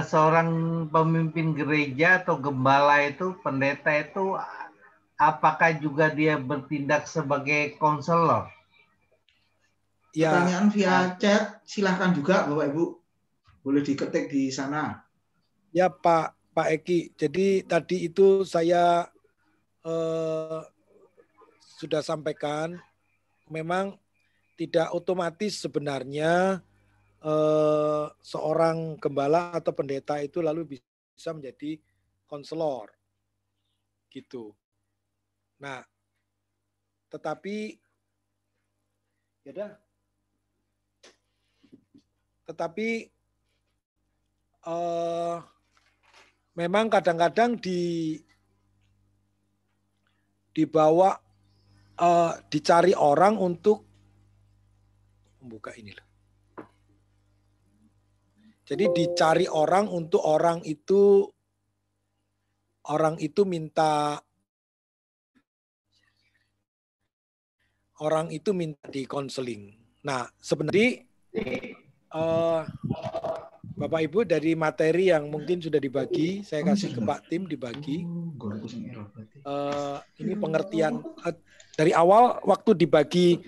Seorang pemimpin gereja atau gembala itu, pendeta itu, apakah juga dia bertindak sebagai konselor? Ya. Pertanyaan via chat, silahkan juga Bapak Ibu. Boleh diketik di sana. Ya Pak Eki, jadi tadi itu saya sudah sampaikan, memang tidak otomatis sebenarnya seorang gembala atau pendeta itu lalu bisa menjadi konselor, gitu. Nah, tetapi memang kadang-kadang dibawa dicari orang untuk membuka ini loh. Jadi dicari orang untuk orang itu minta di konseling. Nah, sebenarnya Bapak Ibu dari materi yang mungkin sudah dibagi, saya kasih ke Pak Tim dibagi. Ini pengertian dari awal waktu dibagi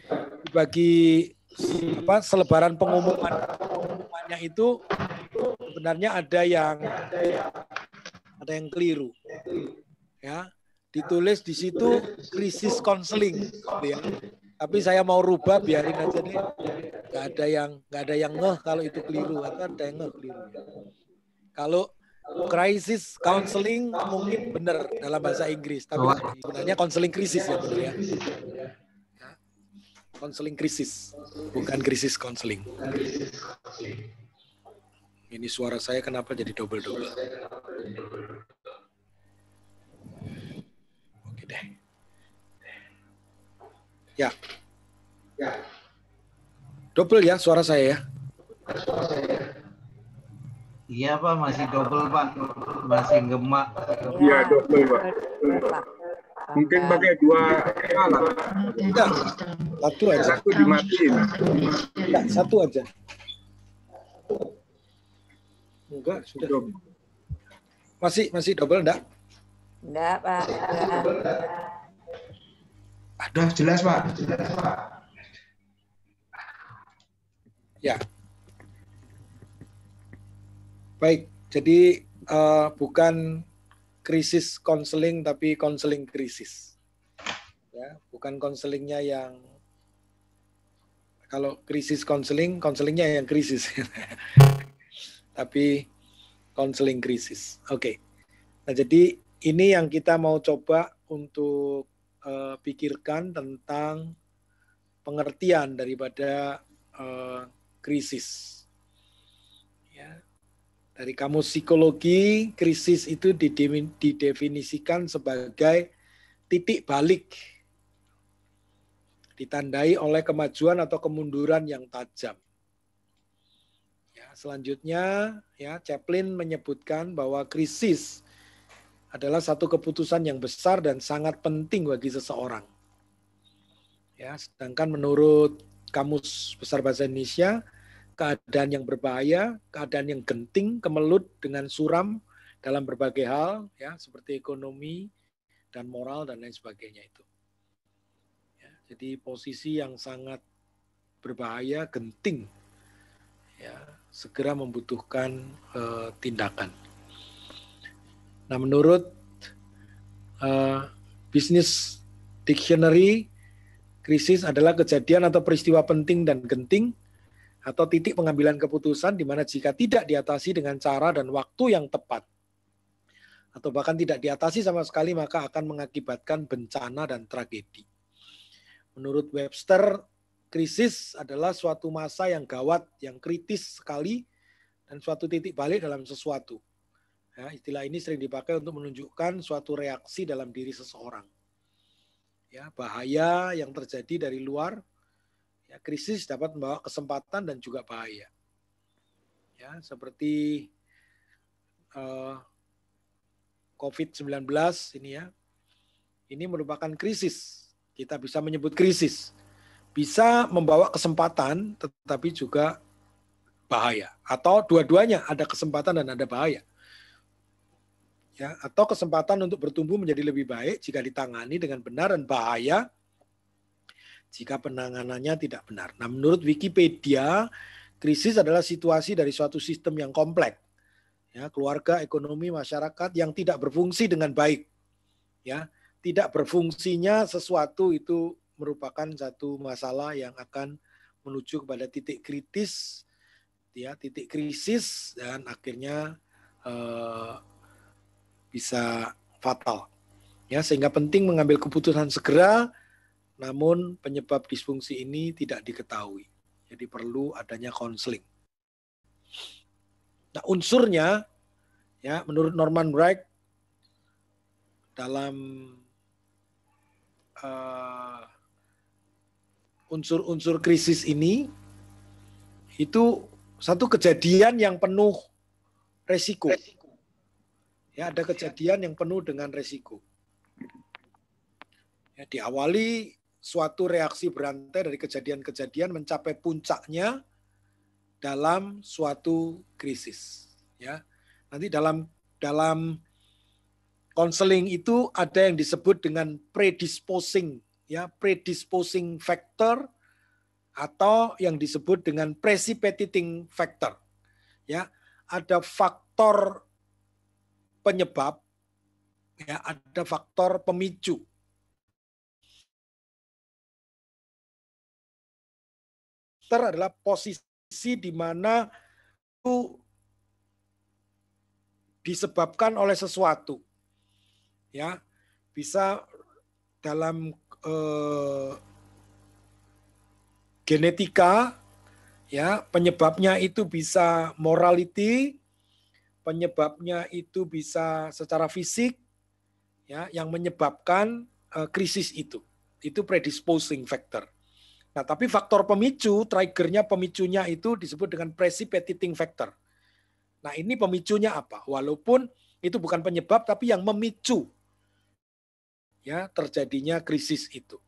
selebaran pengumumannya itu sebenarnya ada yang keliru. Ya, ditulis di situ krisis konseling, gitu ya. Tapi saya mau rubah, biarin aja deh. Nggak ada yang ngeh kalau itu keliru, atau ada yang ngeh keliru. Kalau krisis counseling mungkin benar dalam bahasa Inggris, tapi sebenarnya konseling krisis ya benar ya. Konseling krisis, bukan krisis konseling. Ini suara saya kenapa jadi double-double? Oke deh. Ya. Double ya suara saya ya. Iya Pak, masih double Pak, masih gemak. Iya double Pak. Mungkin pakai 2 alat. Enggak, satu aja. Satu dimatiin. Enggak, satu aja. Enggak, sudah. Masih double enggak? Enggak, Pak. Udah jelas, Pak. Ya. Baik, jadi bukan krisis konseling tapi konseling krisis. Ya, bukan konselingnya yang kalau krisis konselingnya yang krisis. Tapi konseling krisis. Oke. Nah, jadi ini yang kita mau coba untuk pikirkan tentang pengertian daripada krisis. Ya. Dari kamus psikologi, krisis itu didefinisikan sebagai titik balik, ditandai oleh kemajuan atau kemunduran yang tajam. Ya, selanjutnya, ya, Chaplin menyebutkan bahwa krisis adalah satu keputusan yang besar dan sangat penting bagi seseorang. Ya, sedangkan menurut Kamus Besar Bahasa Indonesia, keadaan yang berbahaya, keadaan yang genting, kemelut dengan suram dalam berbagai hal, ya, seperti ekonomi dan moral dan lain sebagainya itu. Ya, jadi posisi yang sangat berbahaya, genting, ya, segera membutuhkan tindakan. Nah, menurut Business Dictionary, krisis adalah kejadian atau peristiwa penting dan genting atau titik pengambilan keputusan di mana jika tidak diatasi dengan cara dan waktu yang tepat atau bahkan tidak diatasi sama sekali maka akan mengakibatkan bencana dan tragedi. Menurut Webster, krisis adalah suatu masa yang gawat, yang kritis sekali, dan suatu titik balik dalam sesuatu. Ya, istilah ini sering dipakai untuk menunjukkan suatu reaksi dalam diri seseorang. Ya, bahaya yang terjadi dari luar, ya, krisis dapat membawa kesempatan dan juga bahaya. Ya, seperti COVID-19 ini ya, ini merupakan krisis. Kita bisa menyebut krisis. Bisa membawa kesempatan, tetapi juga bahaya. Atau dua-duanya, ada kesempatan dan ada bahaya. Ya, atau kesempatan untuk bertumbuh menjadi lebih baik jika ditangani dengan benar, dan bahaya jika penanganannya tidak benar. Nah, menurut Wikipedia, krisis adalah situasi dari suatu sistem yang kompleks. Ya, keluarga, ekonomi, masyarakat yang tidak berfungsi dengan baik. Ya, tidak berfungsinya sesuatu itu merupakan satu masalah yang akan menuju kepada titik kritis, ya, titik krisis, dan akhirnya bisa fatal. Ya, sehingga penting mengambil keputusan segera, namun penyebab disfungsi ini tidak diketahui. Jadi perlu adanya konseling. Nah, unsurnya, ya, menurut Norman Wright, dalam unsur-unsur krisis ini, itu satu kejadian yang penuh resiko. Ya, ada kejadian yang penuh dengan resiko. Ya, diawali suatu reaksi berantai dari kejadian-kejadian mencapai puncaknya dalam suatu krisis. Ya, nanti dalam konseling itu ada yang disebut dengan predisposing, ya, predisposing factor, atau yang disebut dengan precipitating factor. Ya, ada faktor penyebab, ya, ada faktor pemicu. Faktor adalah posisi di mana itu disebabkan oleh sesuatu. Ya, bisa dalam genetika, ya, penyebabnya itu bisa morality, penyebabnya itu bisa secara fisik, ya, yang menyebabkan krisis itu predisposing factor. Nah, tapi faktor pemicu, triggernya, pemicunya itu disebut dengan precipitating factor. Nah, ini pemicunya apa? Walaupun itu bukan penyebab, tapi yang memicu, ya, terjadinya krisis itu.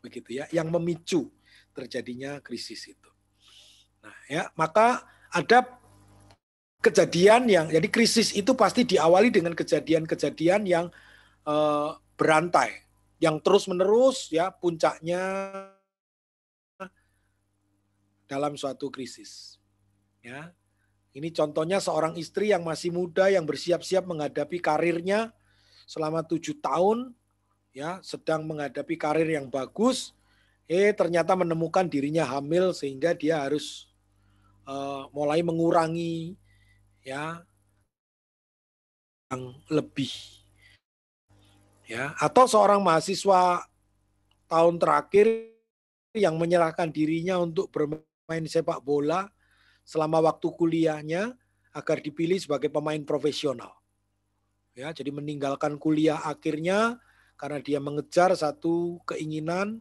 Begitu ya, yang memicu terjadinya krisis itu. Nah, ya, maka ada kejadian yang, jadi krisis itu pasti diawali dengan kejadian-kejadian yang berantai, yang terus-menerus, ya, puncaknya dalam suatu krisis. Ya, ini contohnya seorang istri yang masih muda yang bersiap-siap menghadapi karirnya selama 7 tahun, ya, sedang menghadapi karir yang bagus, ternyata menemukan dirinya hamil sehingga dia harus mulai mengurangi, ya, yang lebih. Ya, atau seorang mahasiswa tahun terakhir yang menyerahkan dirinya untuk bermain sepak bola selama waktu kuliahnya agar dipilih sebagai pemain profesional. Ya, jadi meninggalkan kuliah akhirnya karena dia mengejar satu keinginan,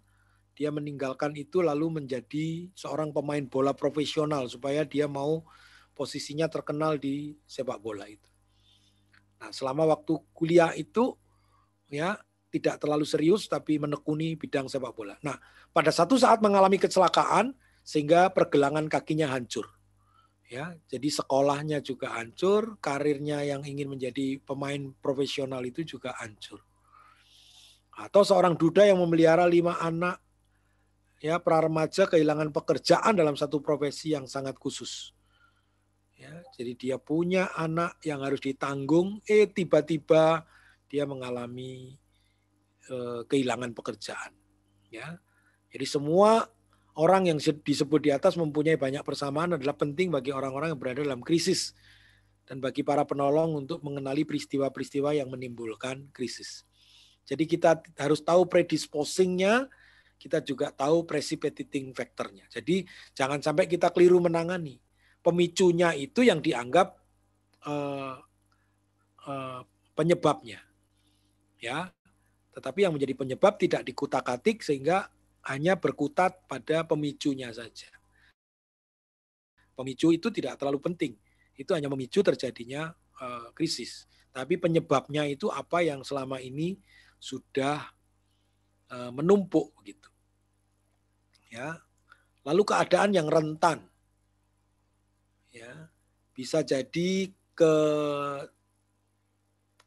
dia meninggalkan itu lalu menjadi seorang pemain bola profesional supaya dia mau posisinya terkenal di sepak bola itu. Nah, selama waktu kuliah itu, ya, tidak terlalu serius tapi menekuni bidang sepak bola. Nah, pada satu saat mengalami kecelakaan sehingga pergelangan kakinya hancur. Ya, jadi sekolahnya juga hancur, karirnya yang ingin menjadi pemain profesional itu juga hancur. Atau seorang duda yang memelihara 5 anak, ya, pra-remaja kehilangan pekerjaan dalam satu profesi yang sangat khusus. Ya, jadi dia punya anak yang harus ditanggung, tiba-tiba dia mengalami kehilangan pekerjaan. Ya, jadi semua orang yang disebut di atas mempunyai banyak persamaan, adalah penting bagi orang-orang yang berada dalam krisis dan bagi para penolong untuk mengenali peristiwa-peristiwa yang menimbulkan krisis. Jadi kita harus tahu predisposingnya, kita juga tahu precipitating factor-nya. Jadi jangan sampai kita keliru menangani. Pemicunya itu yang dianggap penyebabnya. Ya. Tetapi yang menjadi penyebab tidak dikutak-atik sehingga hanya berkutat pada pemicunya saja. Pemicu itu tidak terlalu penting. Itu hanya memicu terjadinya krisis. Tapi penyebabnya itu apa yang selama ini sudah menumpuk gitu. Ya. Lalu keadaan yang rentan. Ya. Bisa jadi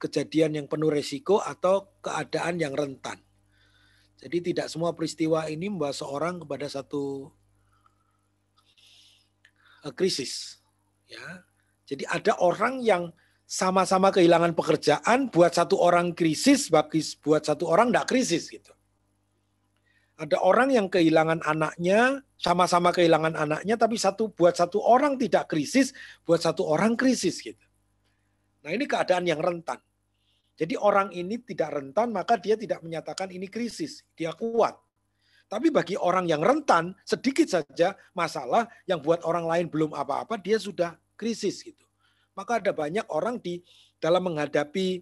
kejadian yang penuh resiko atau keadaan yang rentan. Jadi tidak semua peristiwa ini membawa seorang kepada satu krisis. Ya. Jadi ada orang yang sama-sama kehilangan pekerjaan, buat satu orang krisis, buat satu orang enggak krisis gitu. Ada orang yang kehilangan anaknya, sama-sama kehilangan anaknya, tapi buat satu orang tidak krisis, buat satu orang krisis gitu. Nah ini keadaan yang rentan. Jadi orang ini tidak rentan, maka dia tidak menyatakan ini krisis, dia kuat. Tapi bagi orang yang rentan, sedikit saja masalah yang buat orang lain belum apa-apa, dia sudah krisis gitu. Maka ada banyak orang dalam menghadapi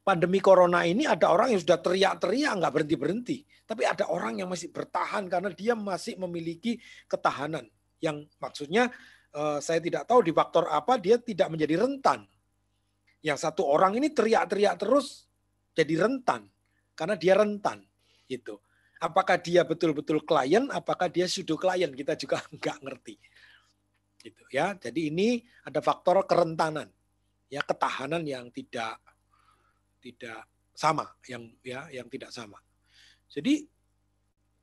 pandemi corona ini, ada orang yang sudah teriak-teriak nggak berhenti-berhenti. Tapi ada orang yang masih bertahan karena dia masih memiliki ketahanan. Yang maksudnya saya tidak tahu di faktor apa dia tidak menjadi rentan. Yang satu orang ini teriak-teriak terus jadi rentan. Karena dia rentan. Gitu. Apakah dia betul-betul klien, apakah dia pseudo klien, kita juga nggak ngerti. Gitu ya. Jadi ini ada faktor kerentanan. Ya, ketahanan yang tidak sama, yang tidak sama. Jadi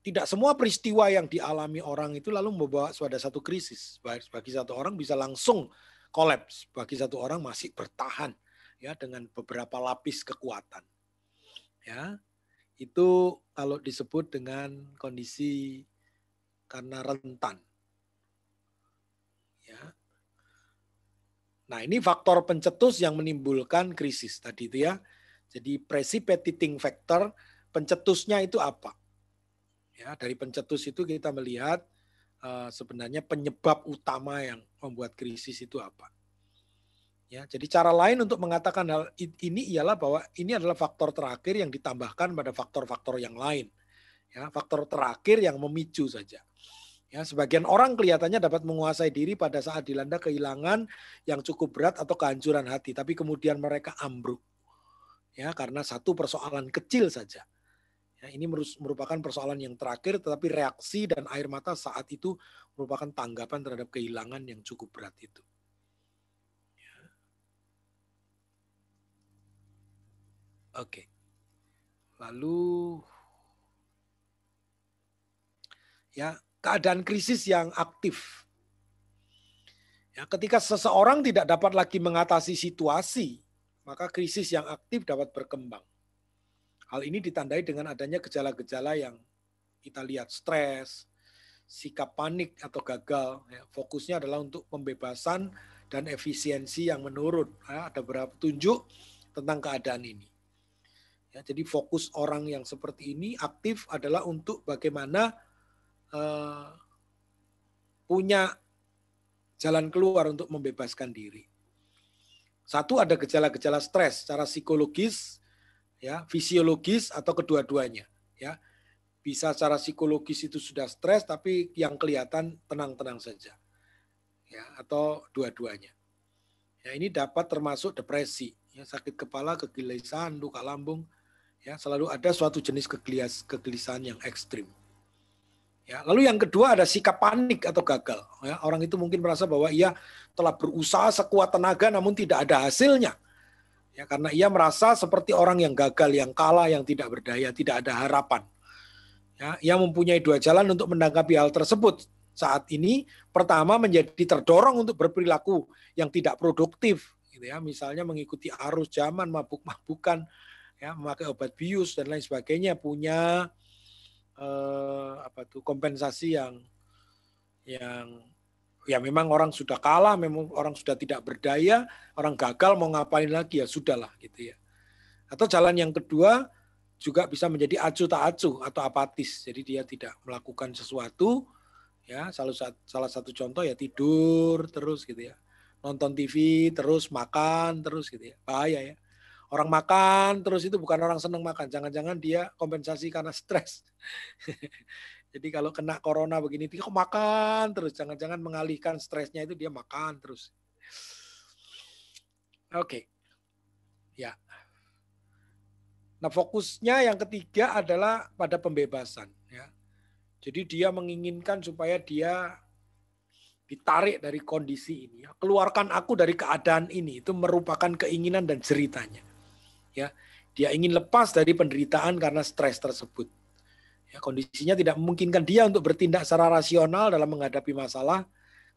tidak semua peristiwa yang dialami orang itu lalu membawa pada satu krisis. Bagi satu orang bisa langsung kolaps, bagi satu orang masih bertahan ya dengan beberapa lapis kekuatan. Ya. Itu kalau disebut dengan kondisi karena rentan. Ya. Nah, ini faktor pencetus yang menimbulkan krisis tadi itu ya. Jadi precipitating factor, pencetusnya itu apa? Ya, dari pencetus itu kita melihat sebenarnya penyebab utama yang membuat krisis itu apa. Ya, jadi cara lain untuk mengatakan hal ini ialah bahwa ini adalah faktor terakhir yang ditambahkan pada faktor-faktor yang lain. Ya, faktor terakhir yang memicu saja. Ya, sebagian orang kelihatannya dapat menguasai diri pada saat dilanda kehilangan yang cukup berat atau kehancuran hati, tapi kemudian mereka ambruk. Ya, karena satu persoalan kecil saja. Ya, ini merupakan persoalan yang terakhir, tetapi reaksi dan air mata saat itu merupakan tanggapan terhadap kehilangan yang cukup berat itu. Ya. Oke. Lalu, ya, keadaan krisis yang aktif. Ya, ketika seseorang tidak dapat lagi mengatasi situasi, maka krisis yang aktif dapat berkembang. Hal ini ditandai dengan adanya gejala-gejala yang kita lihat, stres, sikap panik atau gagal. Ya, fokusnya adalah untuk pembebasan dan efisiensi yang menurun. Ya, ada beberapa petunjuk tentang keadaan ini. Ya, jadi fokus orang yang seperti ini aktif adalah untuk bagaimana punya jalan keluar untuk membebaskan diri. Satu, ada gejala-gejala stres secara psikologis, ya, fisiologis atau kedua-duanya. Ya, bisa secara psikologis itu sudah stres, tapi yang kelihatan tenang-tenang saja, ya, atau dua-duanya. Ya, ini dapat termasuk depresi, ya, sakit kepala, kegelisahan, luka lambung. Ya, selalu ada suatu jenis kegelisahan yang ekstrim. Ya, lalu yang kedua ada sikap panik atau gagal. Ya, orang itu mungkin merasa bahwa ia telah berusaha sekuat tenaga namun tidak ada hasilnya. Ya, karena ia merasa seperti orang yang gagal, yang kalah, yang tidak berdaya, tidak ada harapan. Ya, ia mempunyai dua jalan untuk menanggapi hal tersebut. Saat ini, pertama menjadi terdorong untuk berperilaku yang tidak produktif. Gitu ya. Misalnya mengikuti arus zaman, mabuk-mabukan, ya, memakai obat bius, dan lain sebagainya, punya kompensasi yang ya memang orang sudah kalah, memang orang sudah tidak berdaya, orang gagal mau ngapain lagi ya sudahlah gitu ya. Atau jalan yang kedua juga bisa menjadi acuh tak acuh atau apatis. Jadi dia tidak melakukan sesuatu. Ya, salah satu contoh ya tidur terus gitu ya. Nonton TV terus, makan terus gitu ya. Bahaya ya. Orang makan terus itu bukan orang senang makan. Jangan-jangan dia kompensasi karena stres. Jadi kalau kena corona begini, dia kok makan terus. Jangan-jangan mengalihkan stresnya itu dia makan terus. Oke. Ya. Nah, fokusnya yang ketiga adalah pada pembebasan. Ya. Jadi dia menginginkan supaya dia ditarik dari kondisi ini. Ya. Keluarkan aku dari keadaan ini. Itu merupakan keinginan dan ceritanya. Ya, dia ingin lepas dari penderitaan karena stres tersebut. Ya, kondisinya tidak memungkinkan dia untuk bertindak secara rasional dalam menghadapi masalah.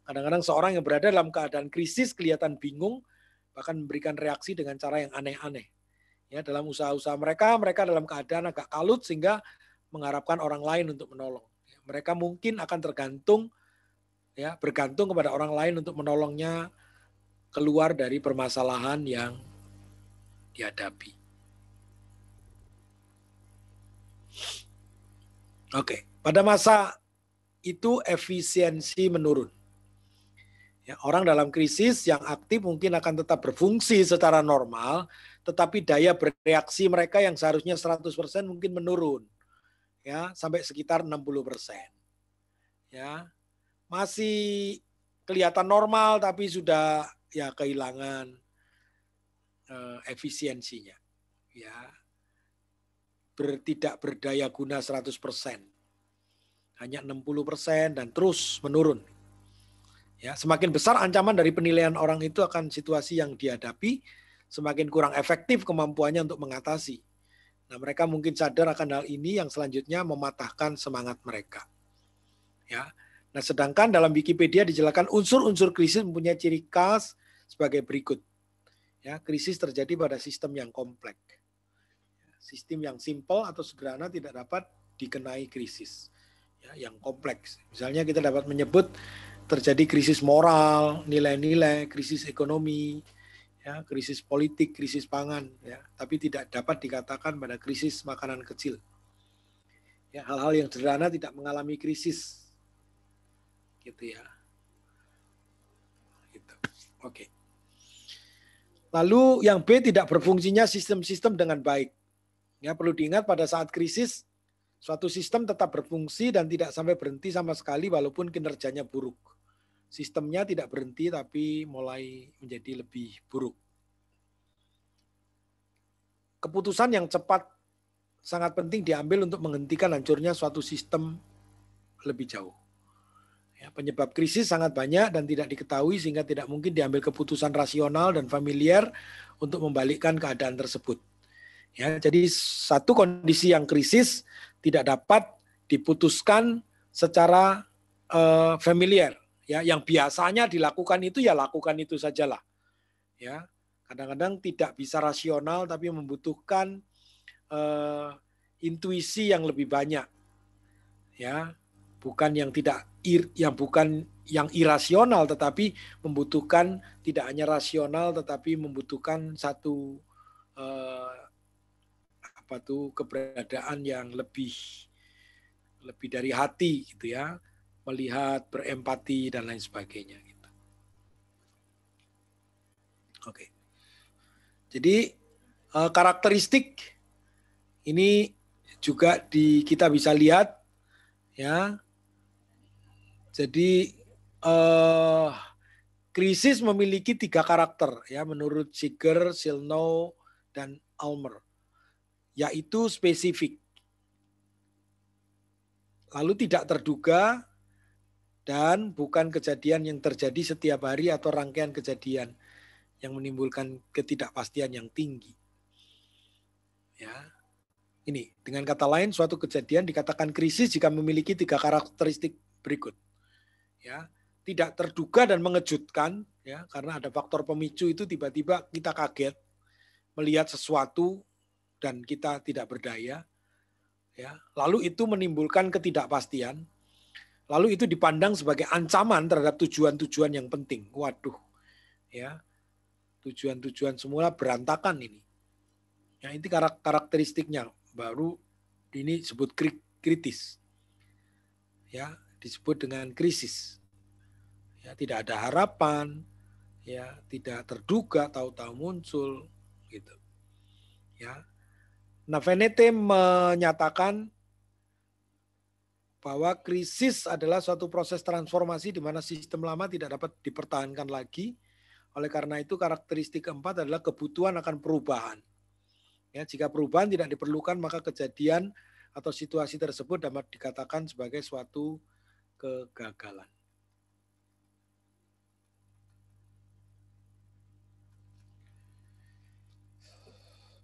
Kadang-kadang seorang yang berada dalam keadaan krisis kelihatan bingung, bahkan memberikan reaksi dengan cara yang aneh-aneh. Ya, dalam usaha-usaha mereka dalam keadaan agak kalut sehingga mengharapkan orang lain untuk menolong. Ya, mereka mungkin akan bergantung kepada orang lain untuk menolongnya keluar dari permasalahan yang dihadapi. Oke, pada masa itu efisiensi menurun. Ya, orang dalam krisis yang aktif mungkin akan tetap berfungsi secara normal, tetapi daya bereaksi mereka yang seharusnya 100% mungkin menurun. Ya, sampai sekitar 60%. Ya. Masih kelihatan normal tapi sudah ya kehilangan efisiensinya, ya, tidak berdaya guna 100%, hanya 60% dan terus menurun. Ya, semakin besar ancaman dari penilaian orang itu akan situasi yang dihadapi, semakin kurang efektif kemampuannya untuk mengatasi. Nah, mereka mungkin sadar akan hal ini yang selanjutnya mematahkan semangat mereka. Ya, nah sedangkan dalam Wikipedia dijelaskan unsur-unsur krisis mempunyai ciri khas sebagai berikut. Ya, krisis terjadi pada sistem yang kompleks. Sistem yang simpel atau sederhana tidak dapat dikenai krisis. Ya, yang kompleks. Misalnya kita dapat menyebut terjadi krisis moral, nilai-nilai, krisis ekonomi, ya, krisis politik, krisis pangan. Ya, tapi tidak dapat dikatakan pada krisis makanan kecil. Ya, hal-hal yang sederhana tidak mengalami krisis. Gitu ya. Gitu. Oke. Lalu yang B, tidak berfungsinya sistem-sistem dengan baik. Ya, perlu diingat pada saat krisis, suatu sistem tetap berfungsi dan tidak sampai berhenti sama sekali walaupun kinerjanya buruk. Sistemnya tidak berhenti tapi mulai menjadi lebih buruk. Keputusan yang cepat sangat penting diambil untuk menghentikan hancurnya suatu sistem lebih jauh. Ya, penyebab krisis sangat banyak dan tidak diketahui sehingga tidak mungkin diambil keputusan rasional dan familiar untuk membalikkan keadaan tersebut. Ya, jadi satu kondisi yang krisis tidak dapat diputuskan secara familiar. Ya, yang biasanya dilakukan itu ya lakukan itu sajalah. Ya, kadang-kadang tidak bisa rasional tapi membutuhkan intuisi yang lebih banyak. Ya, bukan yang irasional tetapi membutuhkan tidak hanya rasional tetapi membutuhkan satu keberadaan yang lebih dari hati gitu ya, melihat, berempati dan lain sebagainya gitu. Oke. Jadi karakteristik ini juga kita bisa lihat ya. Jadi krisis memiliki 3 karakter ya menurut Seeger, Silnow dan Ulmer, yaitu spesifik, lalu tidak terduga, dan bukan kejadian yang terjadi setiap hari atau rangkaian kejadian yang menimbulkan ketidakpastian yang tinggi. Ya. Ini dengan kata lain suatu kejadian dikatakan krisis jika memiliki 3 karakteristik berikut. Ya, tidak terduga dan mengejutkan ya, karena ada faktor pemicu itu tiba-tiba kita kaget melihat sesuatu dan kita tidak berdaya ya. Lalu itu menimbulkan ketidakpastian. Lalu itu dipandang sebagai ancaman terhadap tujuan-tujuan yang penting. Waduh. Ya. Tujuan-tujuan semula berantakan ini. Ya, ini karakteristiknya. baru ini disebut kritis. Ya, disebut dengan krisis. Ya, tidak ada harapan, ya, tidak terduga tahu-tahu muncul gitu. Ya. Nah, Venete menyatakan bahwa krisis adalah suatu proses transformasi di mana sistem lama tidak dapat dipertahankan lagi. Oleh karena itu, karakteristik keempat adalah kebutuhan akan perubahan. Ya, jika perubahan tidak diperlukan, maka kejadian atau situasi tersebut dapat dikatakan sebagai suatu kegagalan.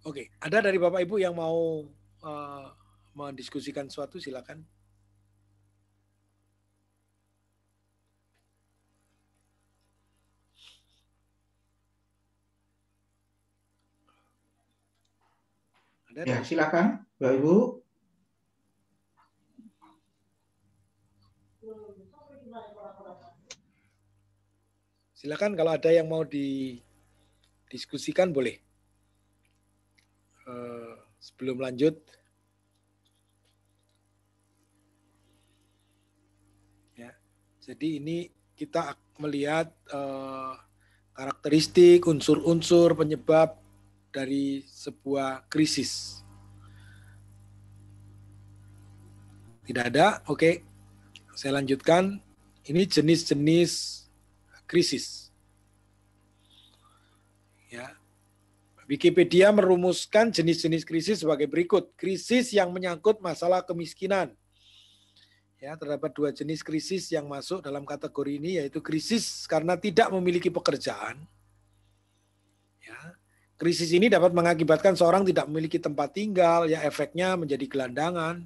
Oke, ada dari Bapak Ibu yang mau mendiskusikan sesuatu, silakan. Ada ya, silakan, Bapak Ibu. Silakan kalau ada yang mau didiskusikan boleh. Sebelum lanjut, ya, jadi ini kita melihat karakteristik, unsur-unsur penyebab dari sebuah krisis. Tidak ada? Oke, saya lanjutkan. Ini jenis-jenis krisis. Ya. Wikipedia merumuskan jenis-jenis krisis sebagai berikut. Krisis yang menyangkut masalah kemiskinan. Ya, terdapat dua jenis krisis yang masuk dalam kategori ini, yaitu krisis karena tidak memiliki pekerjaan. Ya. Krisis ini dapat mengakibatkan seorang tidak memiliki tempat tinggal, ya efeknya menjadi gelandangan.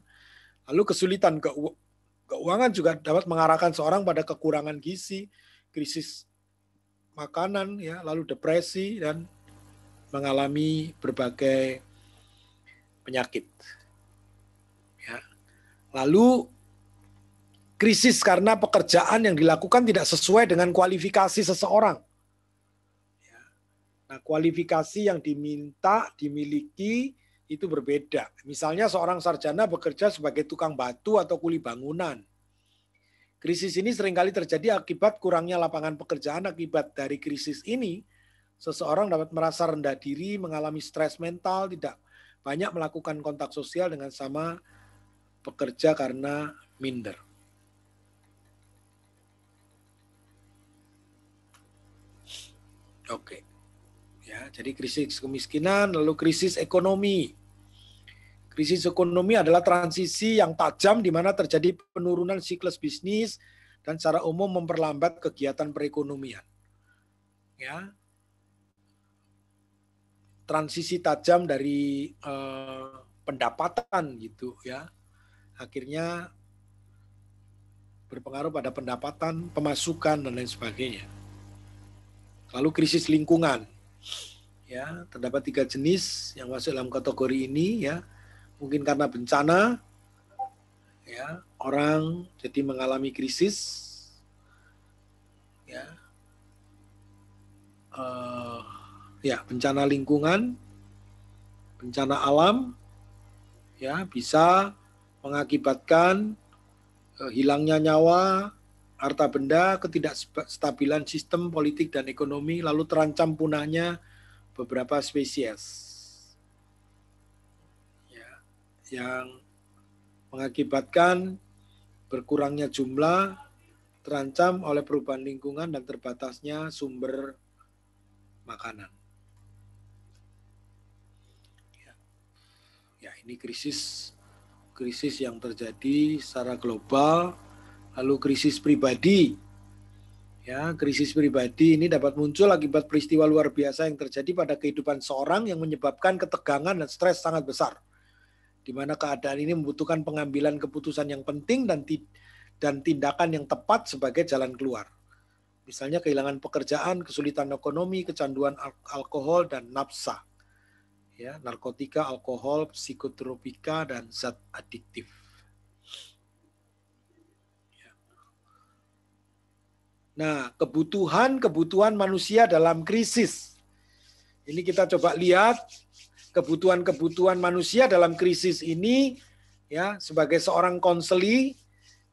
Lalu kesulitan keuangan juga dapat mengarahkan seorang pada kekurangan gizi, krisis makanan, ya, lalu depresi dan mengalami berbagai penyakit. Ya. Lalu krisis karena pekerjaan yang dilakukan tidak sesuai dengan kualifikasi seseorang. Ya. Nah, kualifikasi yang dimiliki itu berbeda. Misalnya seorang sarjana bekerja sebagai tukang batu atau kuli bangunan. Krisis ini seringkali terjadi akibat kurangnya lapangan pekerjaan. Akibat dari krisis ini, seseorang dapat merasa rendah diri, mengalami stres mental, tidak banyak melakukan kontak sosial dengan sama pekerja karena minder. Oke. Ya, jadi krisis kemiskinan, lalu krisis ekonomi. Krisis ekonomi adalah transisi yang tajam di mana terjadi penurunan siklus bisnis dan secara umum memperlambat kegiatan perekonomian. Ya. Transisi tajam dari pendapatan gitu ya, akhirnya berpengaruh pada pendapatan, pemasukan dan lain sebagainya. Lalu krisis lingkungan, ya, terdapat 3 jenis yang masuk dalam kategori ini, ya, mungkin karena bencana, ya, orang jadi mengalami krisis, ya. Ya, bencana lingkungan, bencana alam, ya, bisa mengakibatkan hilangnya nyawa, harta benda, ketidakstabilan sistem politik dan ekonomi, lalu terancam punahnya beberapa spesies, ya, yang mengakibatkan berkurangnya jumlah, terancam oleh perubahan lingkungan dan terbatasnya sumber makanan. Ya, ini krisis yang terjadi secara global. Lalu krisis pribadi. Ya, krisis pribadi ini dapat muncul akibat peristiwa luar biasa yang terjadi pada kehidupan seorang yang menyebabkan ketegangan dan stres sangat besar. Di mana keadaan ini membutuhkan pengambilan keputusan yang penting dan tindakan yang tepat sebagai jalan keluar. Misalnya kehilangan pekerjaan, kesulitan ekonomi, kecanduan alkohol dan nafsa. Ya, narkotika, alkohol, psikotropika, dan zat adiktif. Ya. Nah, kebutuhan manusia dalam krisis. Ini kita coba lihat kebutuhan-kebutuhan manusia dalam krisis ini, ya, sebagai seorang konseli,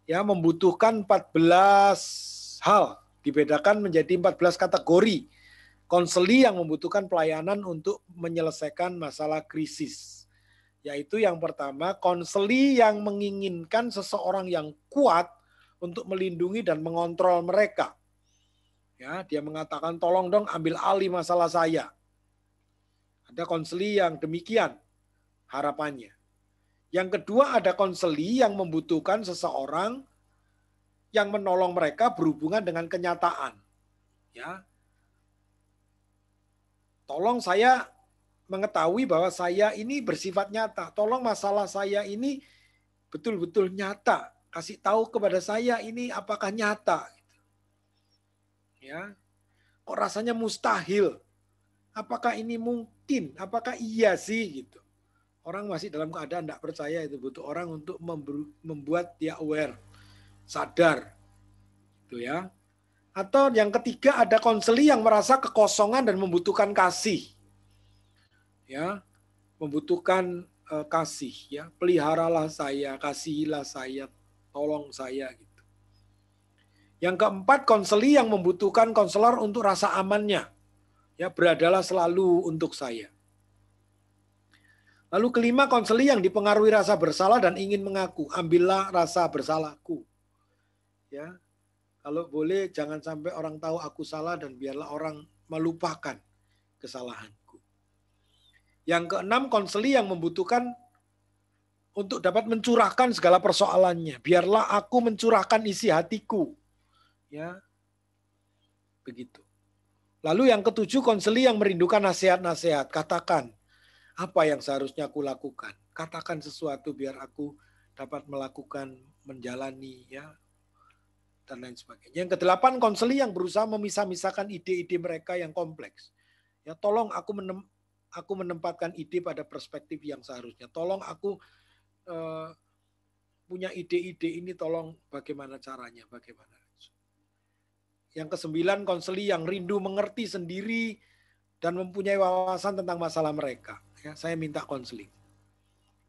ya, membutuhkan 14 hal, dibedakan menjadi 14 kategori konseli yang membutuhkan pelayanan untuk menyelesaikan masalah krisis. Yaitu yang pertama, konseli yang menginginkan seseorang yang kuat untuk melindungi dan mengontrol mereka. Ya, dia mengatakan, tolong dong ambil alih masalah saya. Ada konseli yang demikian harapannya. Yang kedua, ada konseli yang membutuhkan seseorang yang menolong mereka berhubungan dengan kenyataan. Ya, tolong saya mengetahui bahwa saya ini bersifat nyata. Tolong masalah saya ini betul-betul nyata. Kasih tahu kepada saya ini apakah nyata. Ya, kok rasanya mustahil. Apakah ini mungkin? Apakah iya sih? Gitu. Orang masih dalam keadaan tidak percaya, itu butuh orang untuk membuat dia aware, sadar. Gitu ya. Atau yang ketiga, ada konseli yang merasa kekosongan dan membutuhkan kasih. Ya, membutuhkan kasih, ya, peliharalah saya, kasihilah saya, tolong saya, gitu. Yang keempat, konseli yang membutuhkan konselor untuk rasa amannya, ya, beradalah selalu untuk saya. Lalu kelima, konseli yang dipengaruhi rasa bersalah dan ingin mengaku, ambillah rasa bersalahku, ya, kalau boleh jangan sampai orang tahu aku salah dan biarlah orang melupakan kesalahan. Yang keenam, konseli yang membutuhkan untuk dapat mencurahkan segala persoalannya. Biarlah aku mencurahkan isi hatiku. Ya, begitu. Lalu yang ketujuh, konseli yang merindukan nasihat-nasihat. Katakan, apa yang seharusnya aku lakukan? Katakan sesuatu biar aku dapat melakukan, menjalani, ya, dan lain sebagainya. Yang kedelapan, konseli yang berusaha memisah-misahkan ide-ide mereka yang kompleks. Ya, tolong aku menempatkan ide pada perspektif yang seharusnya. Tolong aku punya ide-ide ini, tolong bagaimana caranya, bagaimana. Yang kesembilan, konseli yang rindu mengerti sendiri dan mempunyai wawasan tentang masalah mereka. Ya, saya minta konseling.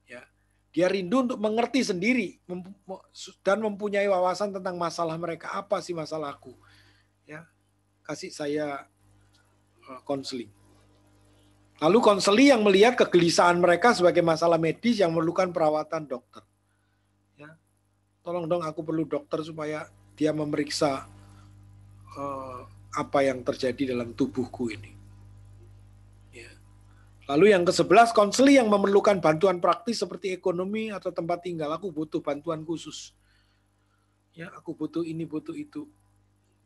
Ya, dia rindu untuk mengerti sendiri dan mempunyai wawasan tentang masalah mereka. Apa sih masalahku? Ya, kasih saya konseling. Lalu konseli yang melihat kegelisahan mereka sebagai masalah medis yang memerlukan perawatan dokter. Ya, tolong dong aku perlu dokter supaya dia memeriksa apa yang terjadi dalam tubuhku ini. Ya. Lalu yang ke-11, konseli yang memerlukan bantuan praktis seperti ekonomi atau tempat tinggal. Aku butuh bantuan khusus. Ya, aku butuh ini, butuh itu.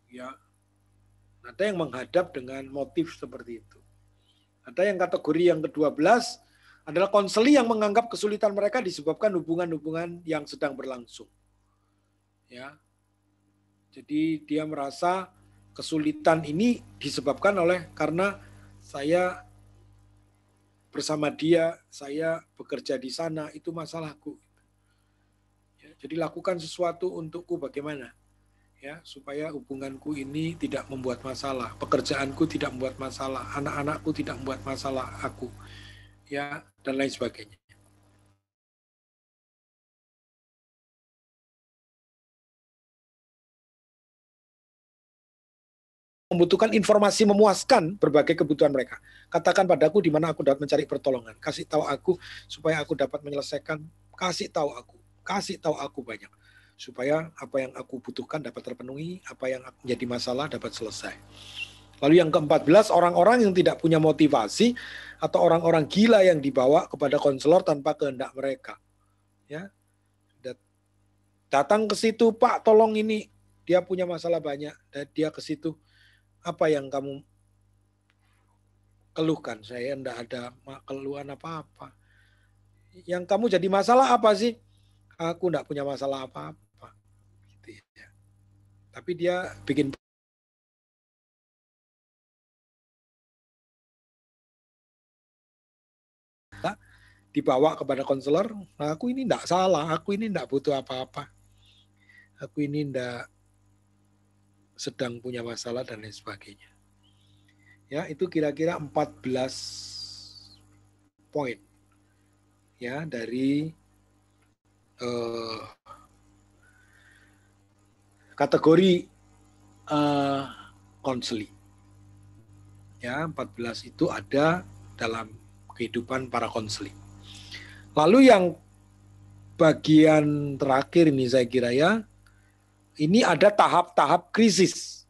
Ya, ada yang menghadap dengan motif seperti itu. Ada yang kategori yang ke-12 adalah konseli yang menganggap kesulitan mereka disebabkan hubungan-hubungan yang sedang berlangsung. Ya. Jadi dia merasa kesulitan ini disebabkan karena saya bersama dia, saya bekerja di sana, itu masalahku. Ya, jadi lakukan sesuatu untukku bagaimana? Ya, supaya hubunganku ini tidak membuat masalah, pekerjaanku tidak membuat masalah, anak-anakku tidak membuat masalah aku, ya, dan lain sebagainya. Membutuhkan informasi memuaskan berbagai kebutuhan mereka. Katakan padaku di mana aku dapat mencari pertolongan. Kasih tahu aku supaya aku dapat menyelesaikan. Kasih tahu aku banyak. Supaya apa yang aku butuhkan dapat terpenuhi, apa yang menjadi masalah dapat selesai. Lalu yang ke-14, orang-orang yang tidak punya motivasi atau orang-orang gila yang dibawa kepada konselor tanpa kehendak mereka. Ya, datang ke situ, Pak, tolong ini, dia punya masalah banyak, dan dia ke situ, apa yang kamu keluhkan? Saya enggak ada keluhan apa-apa. Yang kamu jadi masalah apa sih? Aku enggak punya masalah apa-apa. Tapi dia bikin dibawa kepada konselor, nah, aku ini enggak salah, aku ini enggak butuh apa-apa. Aku ini enggak sedang punya masalah dan lain sebagainya. Ya, itu kira-kira 14 poin ya dari kategori konseling. Ya, 14 itu ada dalam kehidupan para konseling. Lalu yang bagian terakhir ini saya kira ya, ini ada tahap-tahap krisis.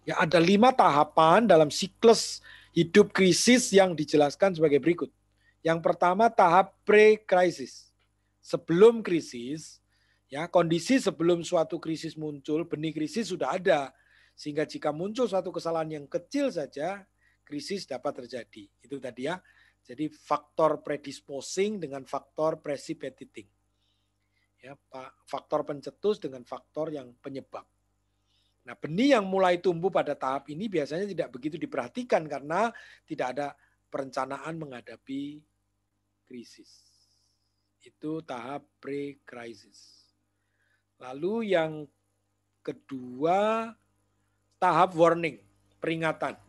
Ya, ada 5 tahapan dalam siklus hidup krisis yang dijelaskan sebagai berikut. Yang pertama tahap pre-krisis. Sebelum krisis, ya kondisi sebelum suatu krisis muncul, benih krisis sudah ada. Sehingga jika muncul suatu kesalahan yang kecil saja, krisis dapat terjadi. Itu tadi ya. Jadi faktor predisposing dengan faktor precipitating. Ya, faktor pencetus dengan faktor yang penyebab. Nah, benih yang mulai tumbuh pada tahap ini biasanya tidak begitu diperhatikan karena tidak ada perencanaan menghadapi krisis. Itu tahap pre-krisis. Lalu yang kedua, tahap warning, peringatan.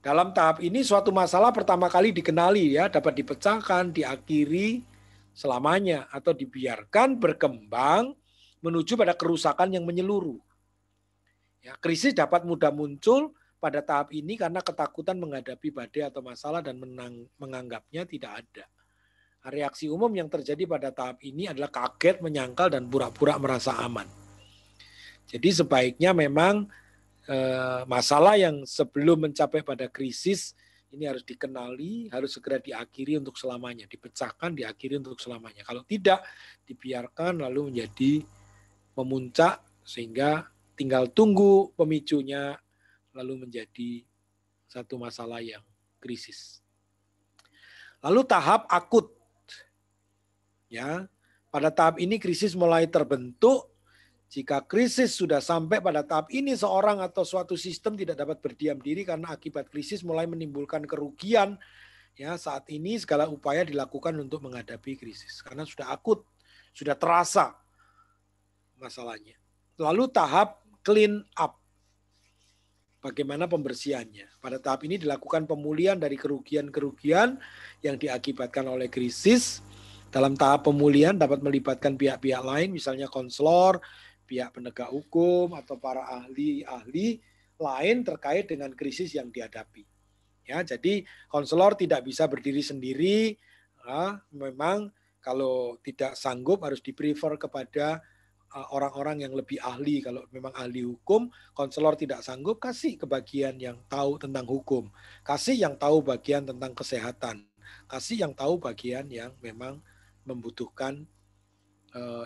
Dalam tahap ini suatu masalah pertama kali dikenali ya, dapat dipecahkan, diakhiri selamanya atau dibiarkan berkembang menuju pada kerusakan yang menyeluruh. Ya, krisis dapat mudah muncul pada tahap ini karena ketakutan menghadapi badai atau masalah dan menganggapnya tidak ada. Reaksi umum yang terjadi pada tahap ini adalah kaget, menyangkal, dan pura-pura merasa aman. Jadi sebaiknya memang masalah yang sebelum mencapai pada krisis ini harus dikenali, harus segera diakhiri untuk selamanya, dipecahkan, diakhiri untuk selamanya. Kalau tidak, dibiarkan lalu menjadi memuncak sehingga tinggal tunggu pemicunya lalu menjadi satu masalah yang krisis. Lalu tahap akut. Ya, pada tahap ini krisis mulai terbentuk. Jika krisis sudah sampai pada tahap ini, seorang atau suatu sistem tidak dapat berdiam diri karena akibat krisis mulai menimbulkan kerugian. Ya, saat ini segala upaya dilakukan untuk menghadapi krisis karena sudah akut, sudah terasa masalahnya. Lalu tahap clean up. Bagaimana pembersihannya? Pada tahap ini dilakukan pemulihan dari kerugian-kerugian yang diakibatkan oleh krisis. Dalam tahap pemulihan dapat melibatkan pihak-pihak lain, misalnya konselor, pihak penegak hukum, atau para ahli-ahli lain terkait dengan krisis yang dihadapi. Ya, jadi konselor tidak bisa berdiri sendiri. Memang kalau tidak sanggup harus di-prefer kepada orang-orang yang lebih ahli. Kalau memang ahli hukum, konselor tidak sanggup, kasih ke bagian yang tahu tentang hukum. Kasih yang tahu bagian tentang kesehatan. Kasih yang tahu bagian yang memang membutuhkan,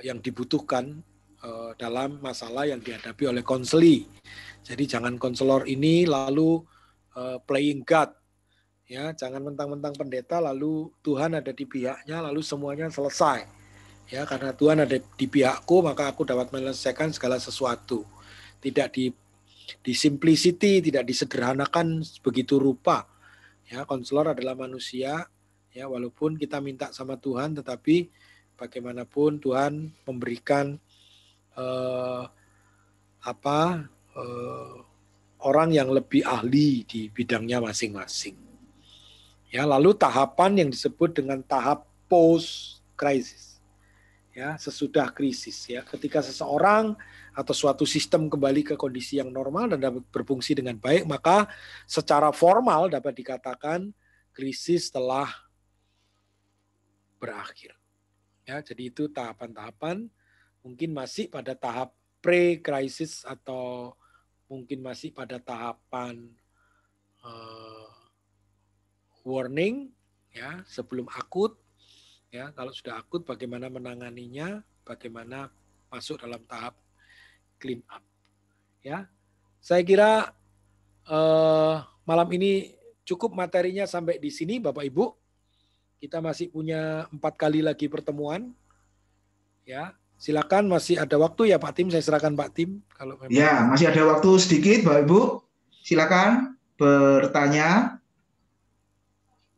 yang dibutuhkan dalam masalah yang dihadapi oleh konseli. Jadi jangan konselor ini lalu playing God. Ya, jangan mentang-mentang pendeta lalu Tuhan ada di pihaknya lalu semuanya selesai. Ya, karena Tuhan ada di pihakku maka aku dapat menyelesaikan segala sesuatu. Tidak di simplicity, tidak disederhanakan begitu rupa. Ya, konselor adalah manusia. Ya, walaupun kita minta sama Tuhan, tetapi bagaimanapun Tuhan memberikan orang yang lebih ahli di bidangnya masing-masing. Ya, lalu tahapan yang disebut dengan tahap post crisis. Ya, sesudah krisis ya, ketika seseorang atau suatu sistem kembali ke kondisi yang normal dan dapat berfungsi dengan baik, maka secara formal dapat dikatakan krisis telah berakhir. Ya, jadi itu tahapan-tahapan, mungkin masih pada tahap pre-krisis atau mungkin masih pada tahapan warning, ya, sebelum akut. Ya, kalau sudah akut, bagaimana menanganinya, bagaimana masuk dalam tahap clean up. Ya, saya kira malam ini cukup materinya sampai di sini, Bapak Ibu. Kita masih punya 4 kali lagi pertemuan. Ya, silakan, masih ada waktu ya Pak Tim, saya serahkan Pak Tim kalau memang. Ya, masih ada waktu sedikit Bapak Ibu. Silakan bertanya.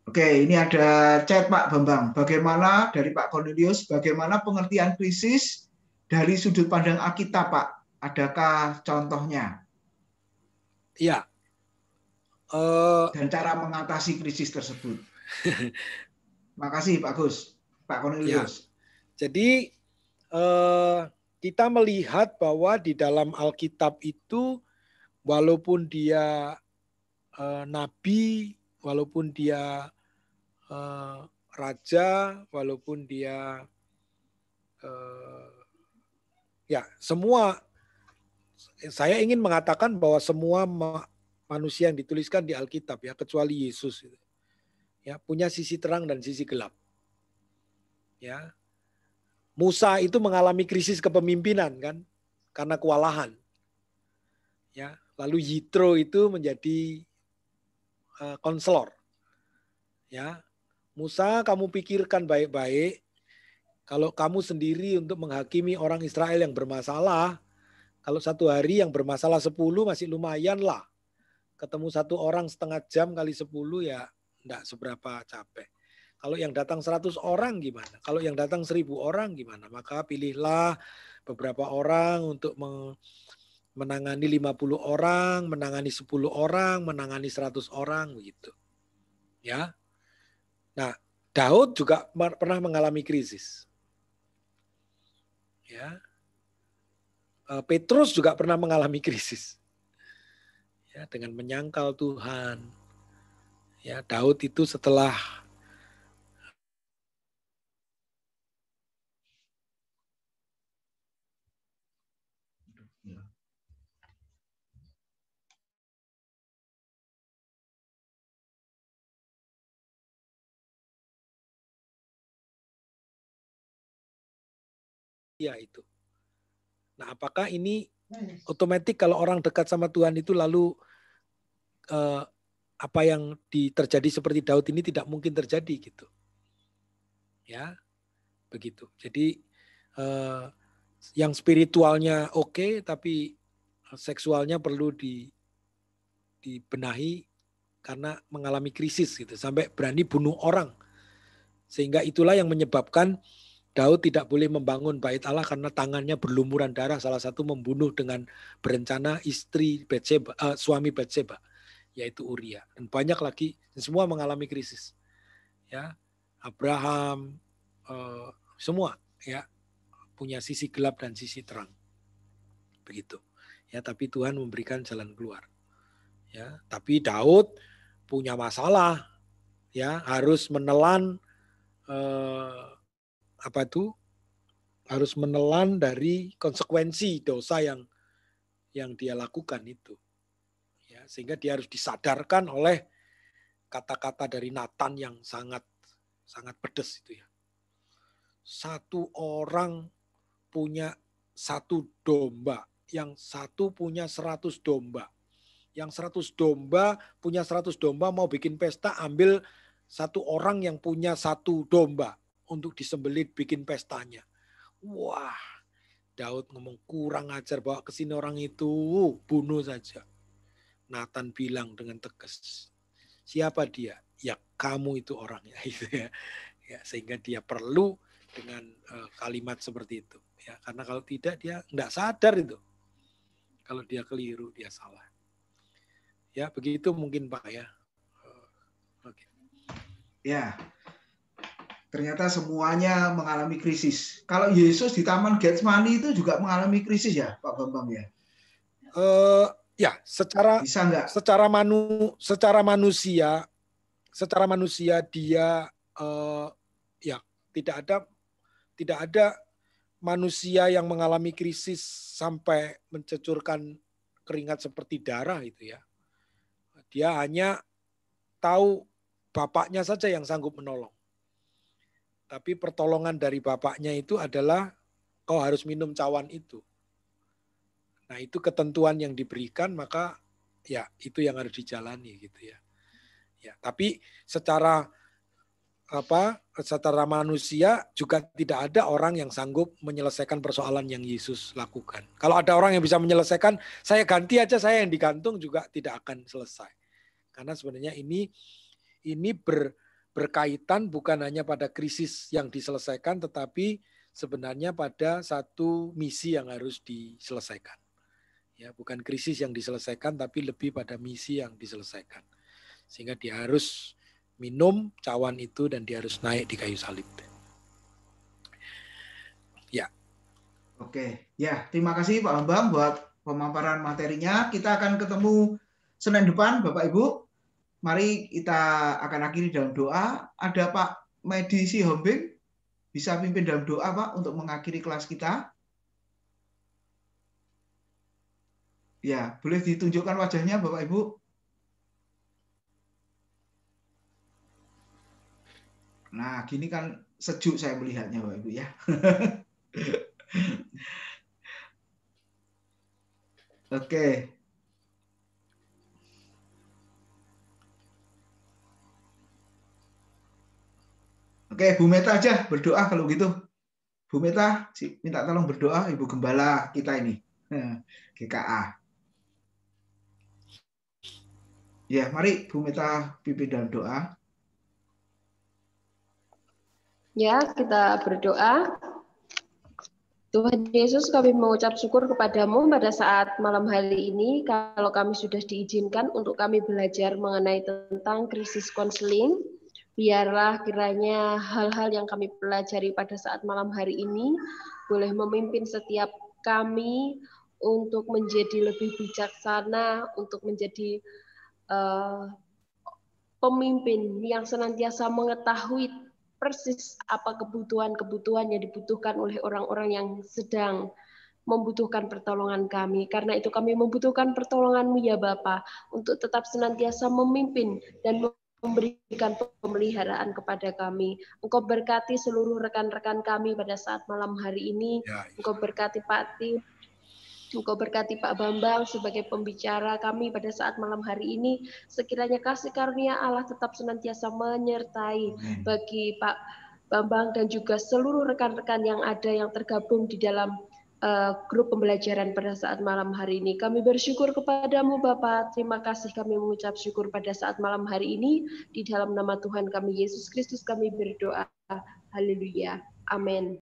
Oke, ini ada chat Pak Bambang. Bagaimana dari Pak Cornelius, bagaimana pengertian krisis dari sudut pandang Alkitab, Pak? Adakah contohnya? Iya. Dan cara mengatasi krisis tersebut. Makasih Pak Gus, Pak Cornelius. Ya. Jadi kita melihat bahwa di dalam Alkitab itu walaupun dia nabi, walaupun dia raja, walaupun dia ya semua, saya ingin mengatakan bahwa semua manusia yang dituliskan di Alkitab ya kecuali Yesus ya punya sisi terang dan sisi gelap. Ya. Musa itu mengalami krisis kepemimpinan kan karena kewalahan. Ya, lalu Yitro itu menjadi konselor. Ya. Musa, kamu pikirkan baik-baik kalau kamu sendiri untuk menghakimi orang Israel yang bermasalah, kalau satu hari yang bermasalah 10 masih lumayan lah. Ketemu satu orang setengah jam kali 10 ya enggak seberapa capek. Kalau yang datang 100 orang gimana? Kalau yang datang 1000 orang gimana? Maka pilihlah beberapa orang untuk menangani 50 orang, menangani 10 orang, menangani 100 orang begitu. Ya. Nah, Daud juga pernah mengalami krisis. Ya. Petrus juga pernah mengalami krisis. Ya, dengan menyangkal Tuhan. Ya, Daud itu setelah ya itu. Nah, apakah ini otomatis kalau orang dekat sama Tuhan itu lalu apa yang terjadi seperti Daud ini tidak mungkin terjadi gitu. Ya, begitu. Jadi yang spiritualnya oke, tapi seksualnya perlu dibenahi karena mengalami krisis gitu, sampai berani bunuh orang. Sehingga itulah yang menyebabkan Daud tidak boleh membangun bait Allah karena tangannya berlumuran darah, salah satu membunuh dengan berencana istri Batseba, suami Batseba, yaitu Uria. Dan banyak lagi, semua mengalami krisis. Ya, Abraham, semua ya punya sisi gelap dan sisi terang. Begitu. Ya, tapi Tuhan memberikan jalan keluar. Ya, tapi Daud punya masalah. Ya, harus menelan harus menelan dari konsekuensi dosa yang dia lakukan itu. Ya, sehingga dia harus disadarkan oleh kata-kata dari Nathan yang sangat pedas itu ya. Satu orang punya 1 domba, yang satu punya 100 domba. Yang 100 domba punya 100 domba mau bikin pesta, ambil satu orang yang punya 1 domba untuk disembelih bikin pestanya. Wah, Daud ngomong kurang ajar, bawa ke sini orang itu, bunuh saja. Nathan bilang dengan tegas, siapa dia? Ya kamu itu orangnya. Ya, sehingga dia perlu dengan kalimat seperti itu. Ya, karena kalau tidak dia nggak sadar itu. Kalau dia keliru, dia salah. Ya, begitu mungkin Pak ya. Oke. Ya. Ternyata semuanya mengalami krisis. Kalau Yesus di Taman Getsemani itu juga mengalami krisis ya, Pak Bambang ya? Ya, secara manusia dia ya tidak ada manusia yang mengalami krisis sampai mencucurkan keringat seperti darah itu ya. Dia hanya tahu bapaknya saja yang sanggup menolong. Tapi pertolongan dari bapaknya itu adalah kau harus minum cawan itu. Nah, itu ketentuan yang diberikan, maka ya itu yang harus dijalani gitu ya. Ya, tapi secara manusia juga tidak ada orang yang sanggup menyelesaikan persoalan yang Yesus lakukan. Kalau ada orang yang bisa menyelesaikan, saya ganti aja, saya yang digantung juga tidak akan selesai. Karena sebenarnya ini berkaitan bukan hanya pada krisis yang diselesaikan, tetapi sebenarnya pada satu misi yang harus diselesaikan. Ya, bukan krisis yang diselesaikan, tapi lebih pada misi yang diselesaikan. Sehingga dia harus minum cawan itu dan dia harus naik di kayu salib. Ya. Oke, ya terima kasih Pak Bambang buat pemaparan materinya. Kita akan ketemu Senin depan, Bapak Ibu. Mari kita akan akhiri dalam doa. Ada Pak Medi Sihombing, bisa pimpin dalam doa Pak untuk mengakhiri kelas kita. Ya, boleh ditunjukkan wajahnya Bapak Ibu. Nah, gini kan sejuk saya melihatnya Bapak Ibu ya. Oke. Oke, Bu Meta aja berdoa kalau gitu. Bu Meta, minta tolong berdoa Ibu Gembala kita ini. GKA. Ya, mari Bu Meta pimpin dalam doa. Ya, kita berdoa. Tuhan Yesus, kami mengucap syukur kepadamu pada saat malam hari ini, kalau kami sudah diizinkan untuk kami belajar mengenai tentang krisis konseling. Biarlah kiranya hal-hal yang kami pelajari pada saat malam hari ini boleh memimpin setiap kami untuk menjadi lebih bijaksana, untuk menjadi pemimpin yang senantiasa mengetahui persis apa kebutuhan-kebutuhan yang dibutuhkan oleh orang-orang yang sedang membutuhkan pertolongan kami. Karena itu kami membutuhkan pertolongan-Mu ya Bapa, untuk tetap senantiasa memimpin dan memberikan pemeliharaan kepada kami. Engkau berkati seluruh rekan-rekan kami pada saat malam hari ini. Engkau berkati Pak Tim, Engkau berkati Pak Bambang sebagai pembicara kami pada saat malam hari ini. Sekiranya kasih karunia Allah tetap senantiasa menyertai bagi Pak Bambang dan juga seluruh rekan-rekan yang ada yang tergabung di dalam grup pembelajaran pada saat malam hari ini. Kami bersyukur kepadamu Bapa. Terima kasih kami mengucap syukur pada saat malam hari ini. Di dalam nama Tuhan kami Yesus Kristus kami berdoa. Haleluya. Amin.